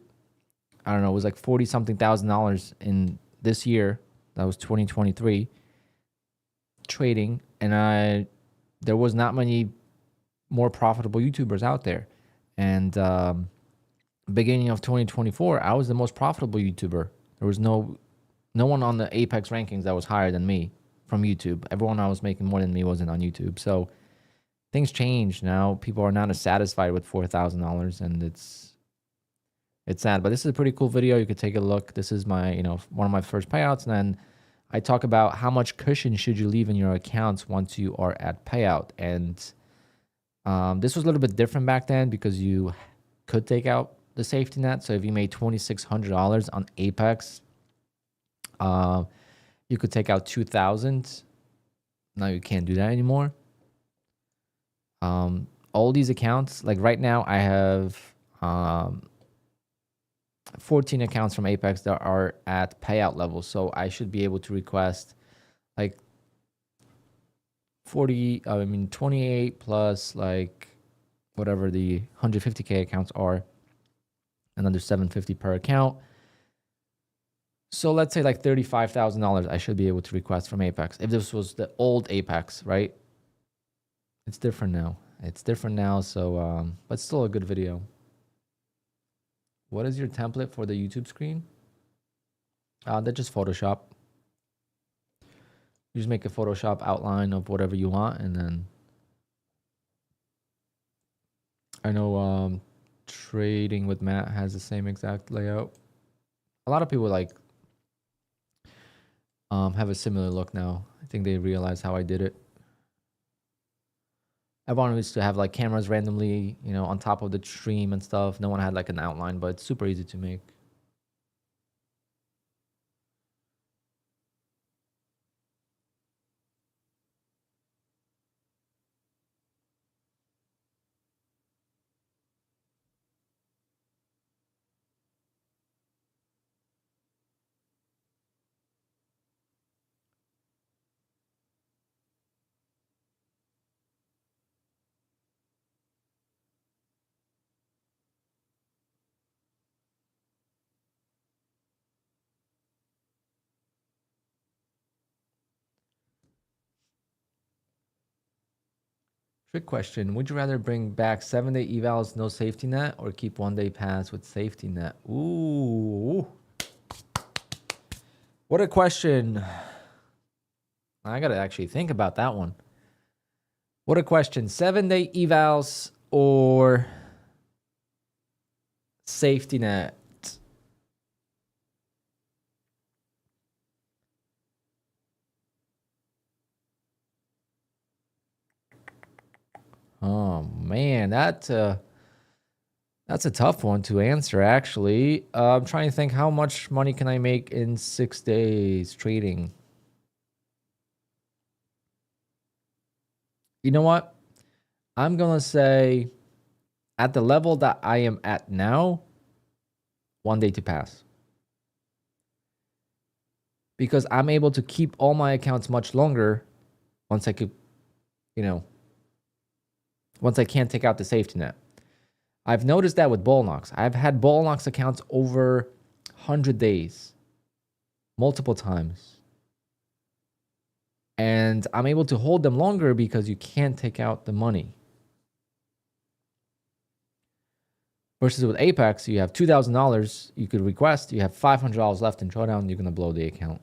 I don't know, it was like 40 something $1,000 in this year. That was 2023 trading. And there was not many more profitable YouTubers out there. And beginning of 2024, I was the most profitable YouTuber. There was no one on the Apex rankings that was higher than me from YouTube. Everyone I was making more than me wasn't on YouTube. So things changed now. People are not as satisfied with $4,000, and it's sad. But this is a pretty cool video. You could take a look. This is my, one of my first payouts, and then I talk about how much cushion should you leave in your accounts once you are at payout. And this was a little bit different back then because you could take out the safety net. So if you made $2,600 on Apex, you could take out $2,000. Now you can't do that anymore. All these accounts, like right now, I have 14 accounts from Apex that are at payout level. So I should be able to request like 28 plus like whatever the 150K accounts are, another $750 per account. So let's say like $35,000 I should be able to request from Apex. If this was the old Apex, right? It's different now. So, but still a good video. What is your template for the YouTube screen? That's just Photoshop. You just make a Photoshop outline of whatever you want, and then I know Trading with Matt has the same exact layout. A lot of people like have a similar look now. I think they realize how I did it. Everyone used to have like cameras randomly, on top of the stream and stuff. No one had like an outline, but it's super easy to make. Trick question. Would you rather bring back 7-day evals, no safety net, or keep 1-day pass with safety net? Ooh. What a question. I got to actually think about that one. What a question. 7-day evals or safety net? Oh, man, that's a tough one to answer, actually. I'm trying to think, how much money can I make in 6 days trading? You know what? I'm going to say at the level that I am at now, 1 day to pass. Because I'm able to keep all my accounts much longer once I could, once I can't take out the safety net. I've noticed that with Bullnox. I've had Bullnox accounts over 100 days. multiple times. And I'm able to hold them longer because you can't take out the money. Versus with Apex, you have $2,000 you could request, you have $500 left in drawdown, you're going to blow the account.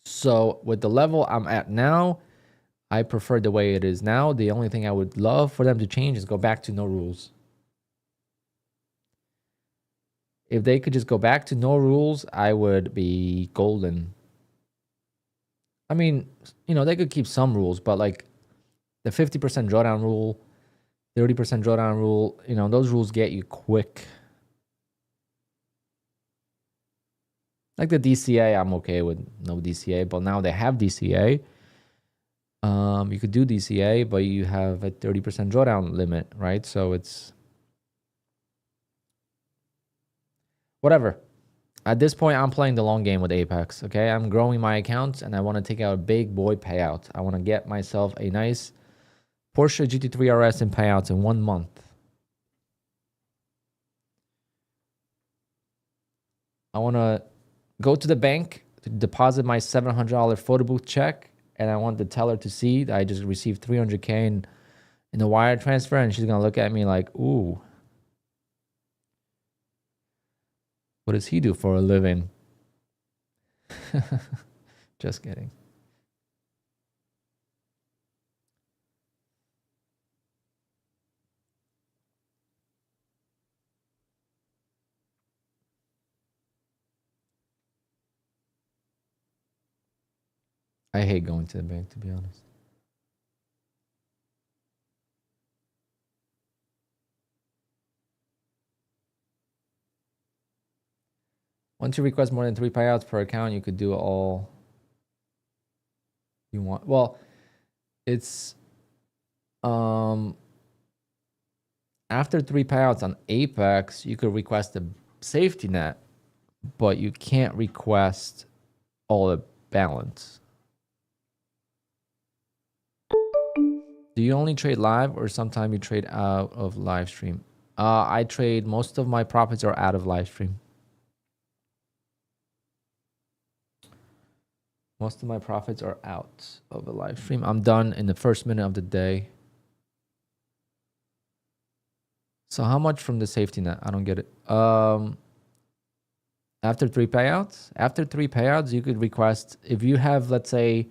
So with the level I'm at now, I prefer the way it is now. The only thing I would love for them to change is go back to no rules. If they could just go back to no rules, I would be golden. I mean, you know, they could keep some rules, but like the 50% drawdown rule, 30% drawdown rule, you know, those rules get you quick. Like the DCA, I'm okay with no DCA, but now they have DCA. You could do DCA, but you have a 30% drawdown limit, right? So it's whatever. At this point, I'm playing the long game with Apex, okay? I'm growing my accounts, and I want to take out a big boy payout. I want to get myself a nice Porsche GT3 RS in payouts in 1 month. I want to go to the bank to deposit my $700 photo booth check, and I want the teller to see that I just received $300K in a wire transfer, and she's going to look at me like, ooh, what does he do for a living? Just kidding. I hate going to the bank, to be honest. Once you request more than 3 payouts per account, you could do all you want. Well, it's after 3 payouts on Apex, you could request a safety net, but you can't request all the balance. Do you only trade live, or sometimes you trade out of live stream? I trade, most of my profits are out of live stream. Most of my profits are out of a live stream. I'm done in the first minute of the day. So how much from the safety net? I don't get it. After 3 payouts? After 3 payouts, you could request, if you have, let's say,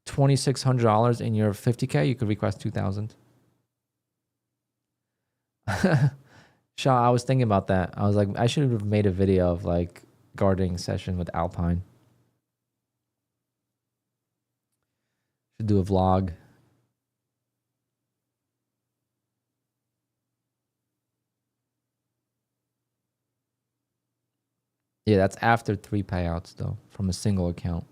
$2,600 in your 50K, you could request 2,000. Shaw, I was thinking about that. I was like, I should have made a video of like guarding session with Alpine. Should do a vlog. Yeah, that's after 3 payouts though, from a single account.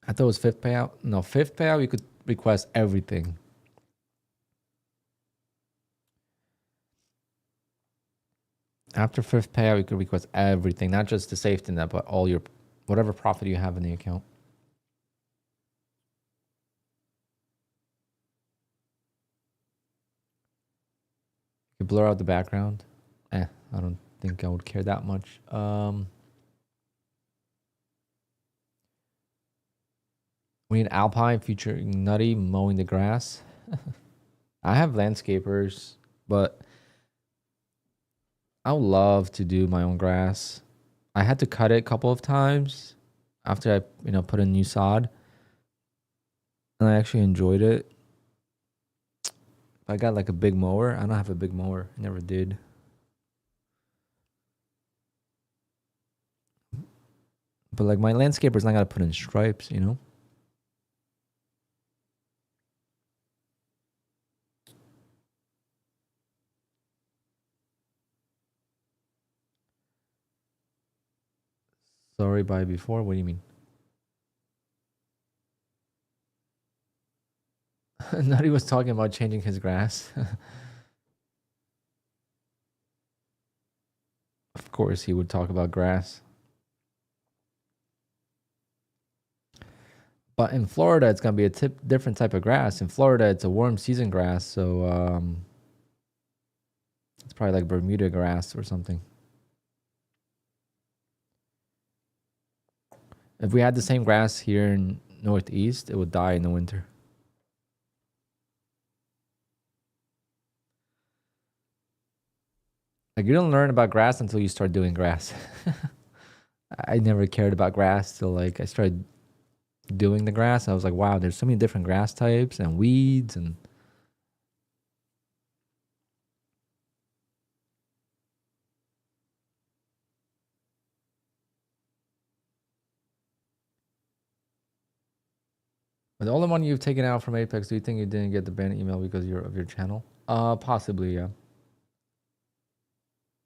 I thought it was 5th payout. No, 5th payout, you could request everything. After 5th payout, you could request everything, not just the safety net, but all your, whatever profit you have in the account. You blur out the background. I don't think I would care that much. We need Alpine featuring Nutty mowing the grass. I have landscapers, but I would love to do my own grass. I had to cut it a couple of times after I, put in new sod, and I actually enjoyed it. I got like a big mower. I don't have a big mower. I never did. But like my landscaper's not gotta put in stripes, Sorry, by before? What do you mean? Nutty was talking about changing his grass. Of course, he would talk about grass. But in Florida, it's gonna be a different type of grass. In Florida, it's a warm season grass, so it's probably like Bermuda grass or something. If we had the same grass here in Northeast, it would die in the winter. Like, you don't learn about grass until you start doing grass. I never cared about grass till like I started doing the grass. I was like, wow, there's so many different grass types and weeds and with all the money you've taken out from Apex, do you think you didn't get the ban email because of your channel? Possibly, yeah.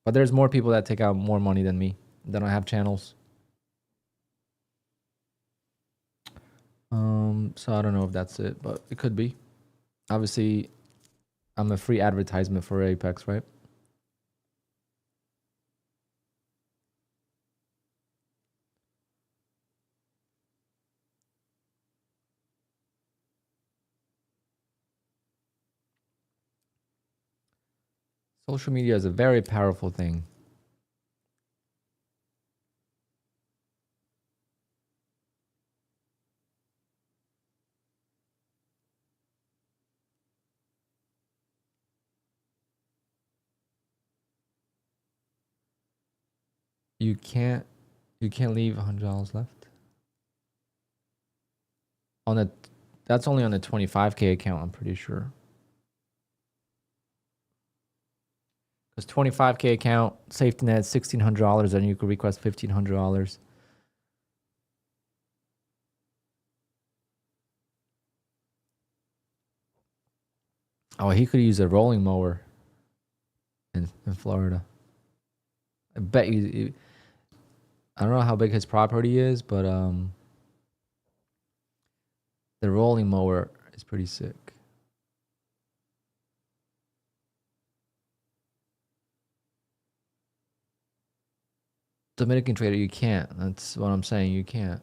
But there's more people that take out more money than me that don't have channels. So I don't know if that's it, but it could be. Obviously, I'm a free advertisement for Apex, right? Social media is a very powerful thing. You can't leave $100 left on a. That's only on the 25K account, I'm pretty sure. Because 25K account safety net $1,600, and you could request $1,500. Oh, he could use a rolling mower in Florida. I bet you. I don't know how big his property is, but the rolling mower is pretty sick. Dominican trader, you can't. That's what I'm saying. You can't.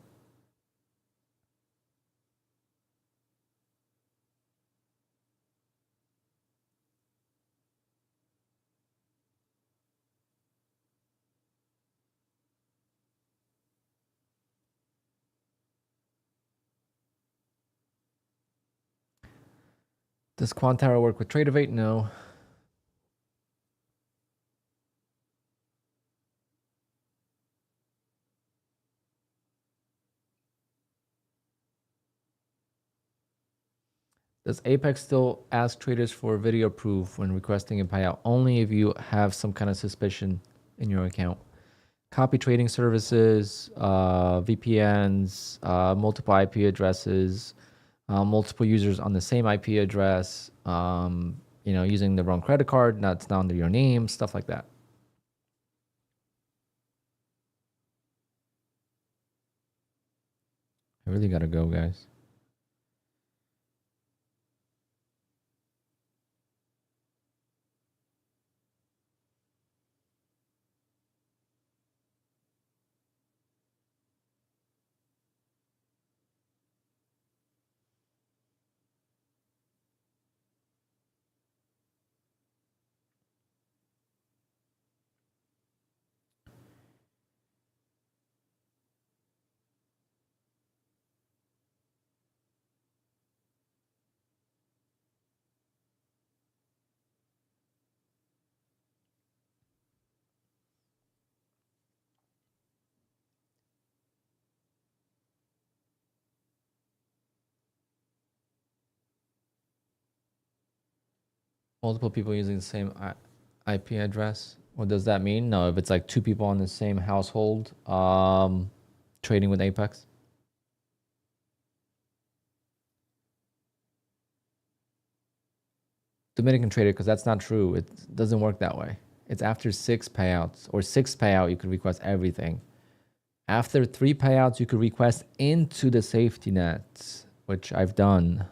Does QUANTOWER work with Tradeovate? No. Does Apex still ask traders for video proof when requesting a payout? Only if you have some kind of suspicion in your account. Copy trading services, VPNs, multiple IP addresses, multiple users on the same IP address, using the wrong credit card, that's not under your name, stuff like that. I really gotta go, guys. Multiple people using the same IP address. What does that mean? No, if it's like two people on the same household, trading with Apex. Dominican trader, because that's not true. It doesn't work that way. It's after 6 payouts or 6 payout, you could request everything. After 3 payouts, you could request into the safety net, which I've done.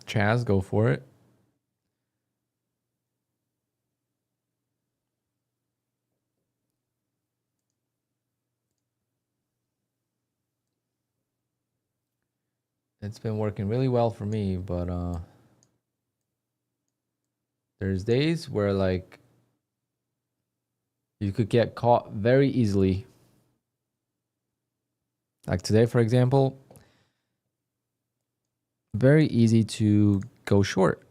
Chaz, go for it. It's been working really well for me, but there's days where like you could get caught very easily. Like today, for example, very easy to go short,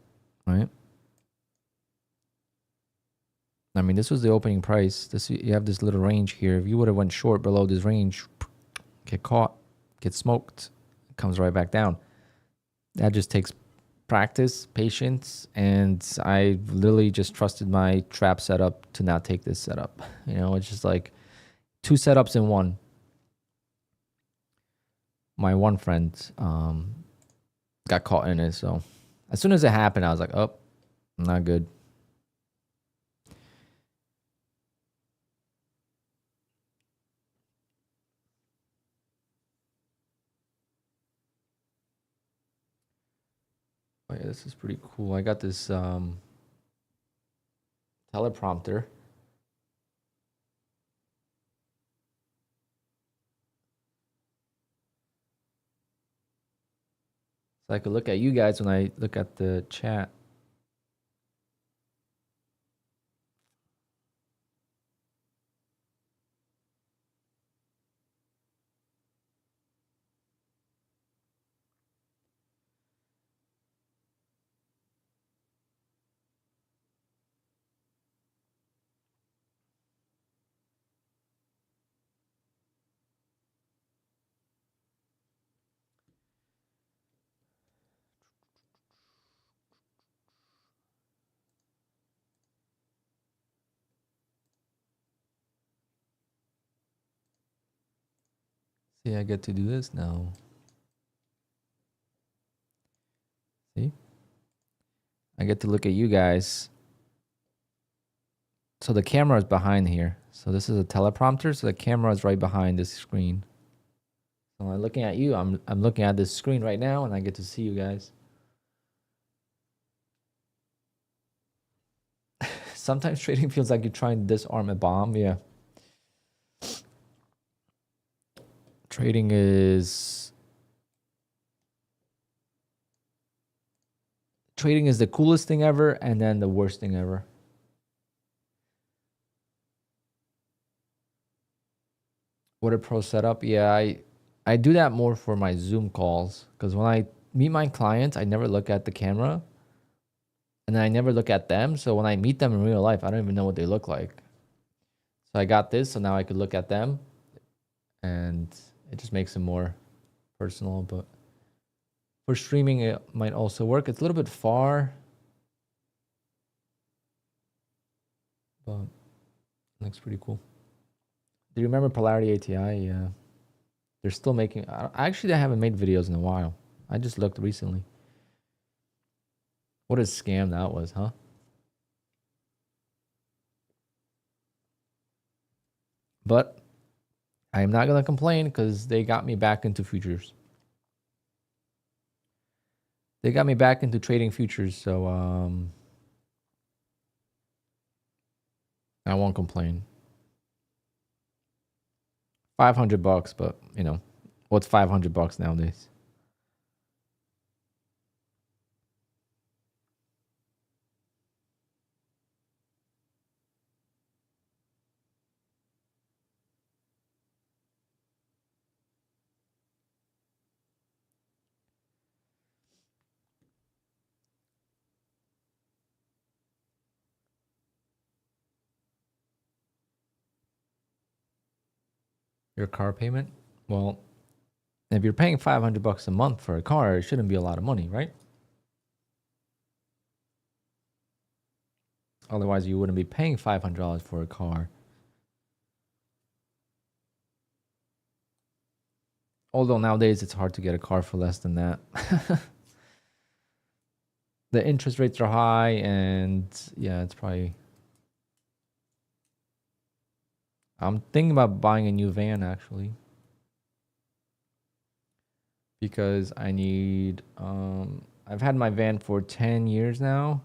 right? I mean, this was the opening price. This, you have this little range here. If you would have went short below this range, get caught, get smoked, it comes right back down. That just takes practice, patience, and I literally just trusted my trap setup to not take this setup. You know, it's just like 2 setups in one. My one friend got caught in it, so as soon as it happened, I was like, oh, not good. Oh yeah, this is pretty cool. I got this teleprompter. So I could look at you guys when I look at the chat. See, I get to do this now. See? I get to look at you guys. So the camera is behind here. So this is a teleprompter, so the camera is right behind this screen. So I'm looking at you. I'm looking at this screen right now, and I get to see you guys. Sometimes trading feels like you're trying to disarm a bomb. Yeah. Trading is the coolest thing ever, and then the worst thing ever. What a pro setup. Yeah, I do that more for my Zoom calls, because when I meet my clients, I never look at the camera, and then I never look at them. So when I meet them in real life, I don't even know what they look like. So I got this, so now I could look at them, and it just makes it more personal. But for streaming, it might also work. It's a little bit far, but it looks pretty cool. Do you remember Polarity ATI? Yeah. They're still making... Actually, I haven't made videos in a while. I just looked recently. What a scam that was, huh? But I am not going to complain, because they got me back into futures. They got me back into trading futures, so I won't complain. $500, but you know, what's $500 nowadays? Your car payment? Well, if you're paying $500 a month for a car, it shouldn't be a lot of money, right? Otherwise, you wouldn't be paying $500 for a car. Although nowadays it's hard to get a car for less than that. The interest rates are high, and yeah, it's probably... I'm thinking about buying a new van, actually, because I need... I've had my van for 10 years now,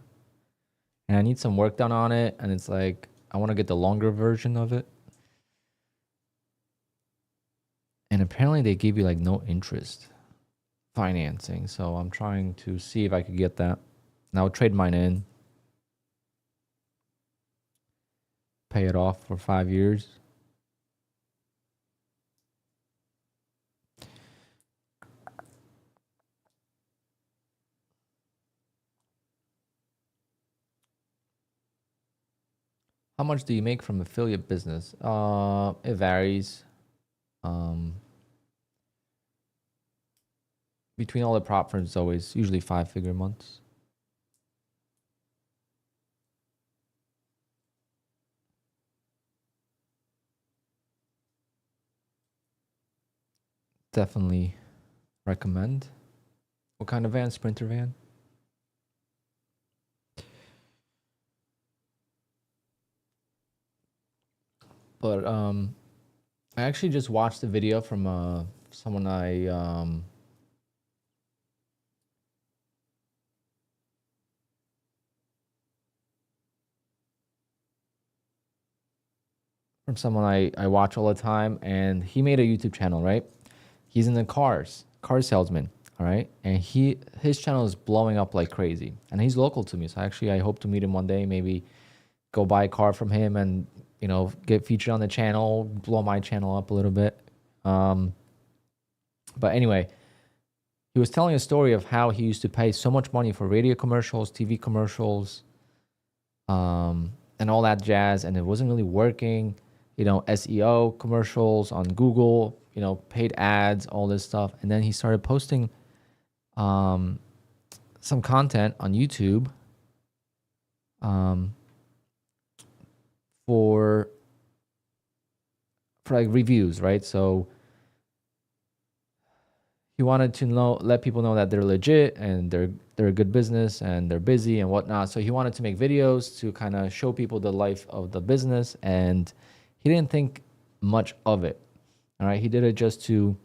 and I need some work done on it, and it's like, I want to get the longer version of it. And apparently they give you like no interest financing. So I'm trying to see if I could get that. And I'll trade mine in, pay it off for 5 years. How much do you make from affiliate business? It varies. Between all the prop firms, it's always usually 5-figure months. Definitely recommend. What kind of van? Sprinter van? But I actually just watched a video from someone I watch all the time, and he made a YouTube channel, right? He's in the car salesman, all right? And his channel is blowing up like crazy, and he's local to me. So actually, I hope to meet him one day, maybe go buy a car from him and, you know, get featured on the channel, blow my channel up a little bit. But anyway, he was telling a story of how he used to pay so much money for radio commercials, TV commercials, and all that jazz, and it wasn't really working. You know, SEO commercials on Google, you know, paid ads, all this stuff. And then he started posting some content on YouTube for like reviews, right? So he wanted to let people know that they're legit and they're a good business and they're busy and whatnot. So he wanted to make videos to kind of show people the life of the business, and he didn't think much of it. All right, he did it just to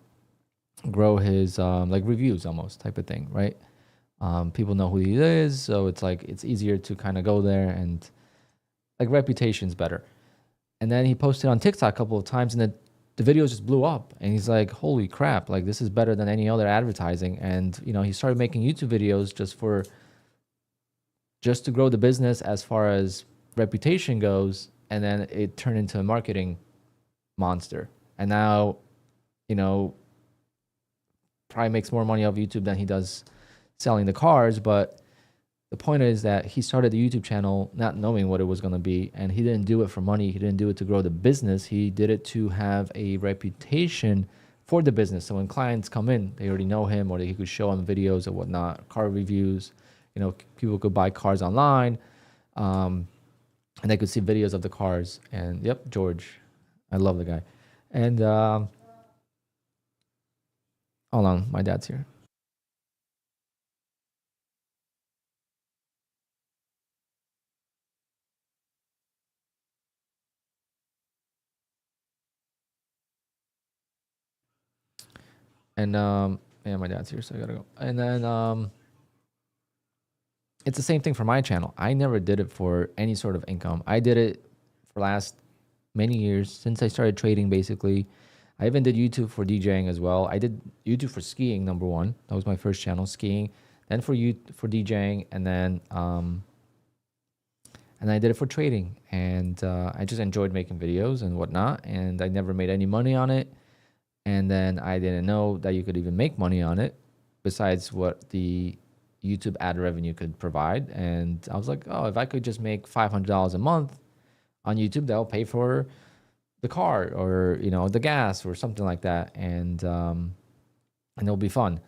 grow his like reviews almost type of thing, right? People know who he is, so it's like it's easier to kind of go there, and like reputation's better. And then he posted on TikTok a couple of times, and the videos just blew up, and he's like, holy crap, like this is better than any other advertising. And you know, he started making YouTube videos just to grow the business as far as reputation goes, and then it turned into a marketing monster. And now, you know, probably makes more money off YouTube than he does selling the cars. But the point is that he started the YouTube channel not knowing what it was going to be, and he didn't do it for money. He didn't do it to grow the business. He did it to have a reputation for the business. So when clients come in, they already know him, or he could show them videos or whatnot, car reviews. You know, people could buy cars online, and they could see videos of the cars. And yep, George, I love the guy. And hold on, my dad's here. And yeah, my dad's here, so I gotta go. And then it's the same thing for my channel. I never did it for any sort of income. I did it for last many years since I started trading, basically. I even did YouTube for DJing as well. I did YouTube for skiing, number one. That was my first channel, skiing. Then for DJing, and then I did it for trading. And I just enjoyed making videos and whatnot. And I never made any money on it. And then I didn't know that you could even make money on it besides what the YouTube ad revenue could provide. And I was like, oh, if I could just make $500 a month on YouTube, that'll pay for the car or, you know, the gas or something like that. And it'll be fun.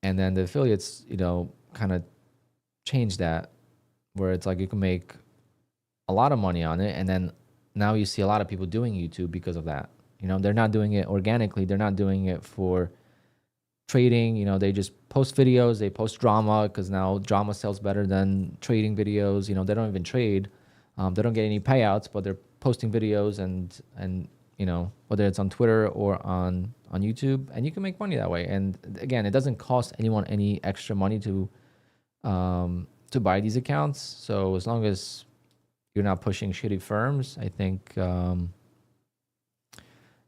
And then the affiliates, you know, kind of changed that, where it's like you can make a lot of money on it. And then now you see a lot of people doing YouTube because of that. You know, they're not doing it organically. They're not doing it for trading. You know, they just post videos. They post drama because now drama sells better than trading videos. You know, they don't even trade. They don't get any payouts, but they're posting videos and you know, whether it's on Twitter or on YouTube, and you can make money that way. And again, it doesn't cost anyone any extra money to buy these accounts. So as long as you're not pushing shitty firms, I think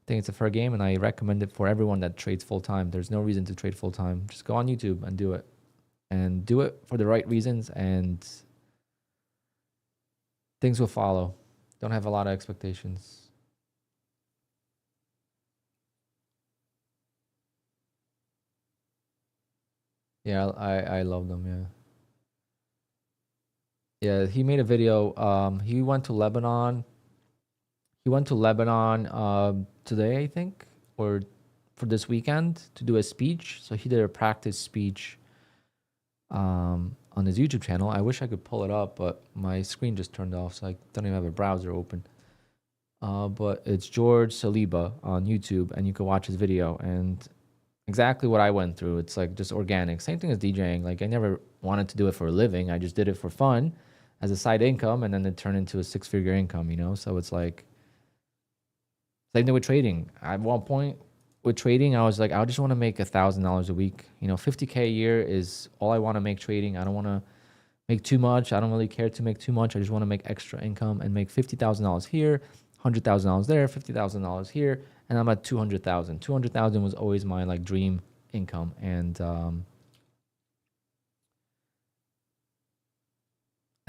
think it's a fair game, and I recommend it for everyone that trades full time. There's no reason to trade full time. Just go on YouTube and do it, and do it for the right reasons, and things will follow. Don't have a lot of expectations. Yeah, I love them. Yeah. Yeah, he made a video. He went to Lebanon. He went to Lebanon today, I think, or for this weekend to do a speech. So he did a practice speech on his YouTube channel. I wish I could pull it up, but my screen just turned off, so I don't even have a browser open. But it's George Saliba on YouTube, and you can watch his video. And exactly what I went through. It's like just organic. Same thing as DJing. Like I never wanted to do it for a living. I just did it for fun as a side income, and then it turned into a six-figure income, you know? So it's like, same thing with trading. At one point with trading, I was like, I just want to make $1,000 a week. You know, 50K a year is all I want to make trading. I don't want to make too much. I don't really care to make too much. I just want to make extra income and make $50,000 here, $100,000 there, $50,000 here, and I'm at 200,000. 200,000 was always my like dream income, and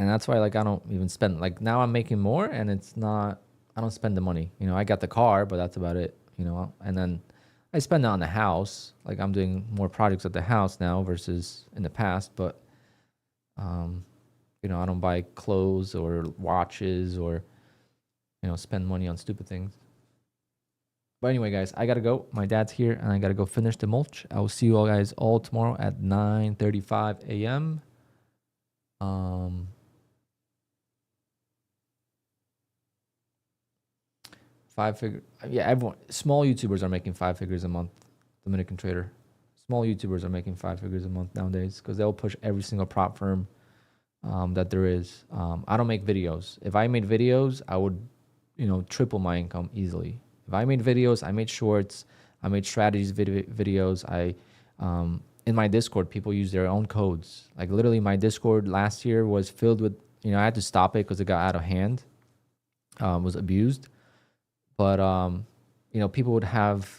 that's why like I don't even spend, like now I'm making more, and it's not, I don't spend the money. You know, I got the car, but that's about it. You know, and then I spend it on the house. Like I'm doing more projects at the house now versus in the past, but you know, I don't buy clothes or watches or, you know, spend money on stupid things. But anyway, guys, I gotta go. My dad's here, and I gotta go finish the mulch. I will see you all guys all tomorrow at 9:35 a.m. Five figure, yeah. Everyone, small YouTubers are making 5 figures a month. Dominican trader, small YouTubers are making 5 figures a month nowadays because they'll push every single prop firm that there is. I don't make videos. If I made videos, I would, you know, triple my income easily. If I made videos, I made shorts, I made strategies videos. In my Discord, people use their own codes. Like literally, my Discord last year was filled with, you know, I had to stop it because it got out of hand, was abused. But you know, people would have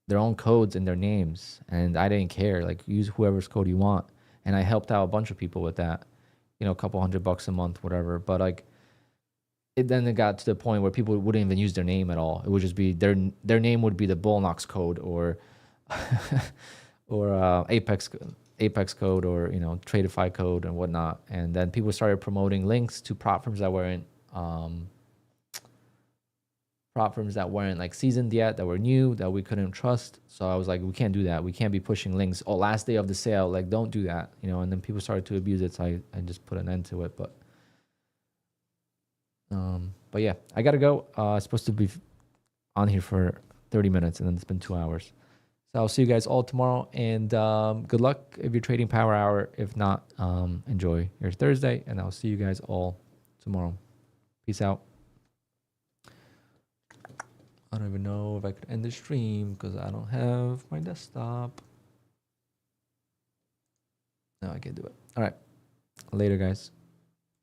their own codes and their names, and I didn't care. Like use whoever's code you want, and I helped out a bunch of people with that. You know, a couple $100 a month, whatever. But like, it got to the point where people wouldn't even use their name at all. It would just be their name would be the Bullnox code or or Apex code, or you know, Tradeify code and whatnot. And then people started promoting links to prop firms that weren't like seasoned yet, that were new, that we couldn't trust. So I was like, we can't do that. We can't be pushing links. Oh, last day of the sale, like don't do that, you know. And then people started to abuse it, so I just put an end to it. But yeah, I gotta go. Supposed to be on here for 30 minutes, and then it's been 2 hours. So I'll see you guys all tomorrow, and good luck if you're trading Power Hour. If not, enjoy your Thursday, and I'll see you guys all tomorrow. Peace out. I don't even know if I could end the stream because I don't have my desktop. No, I can't do it. All right. Later, guys.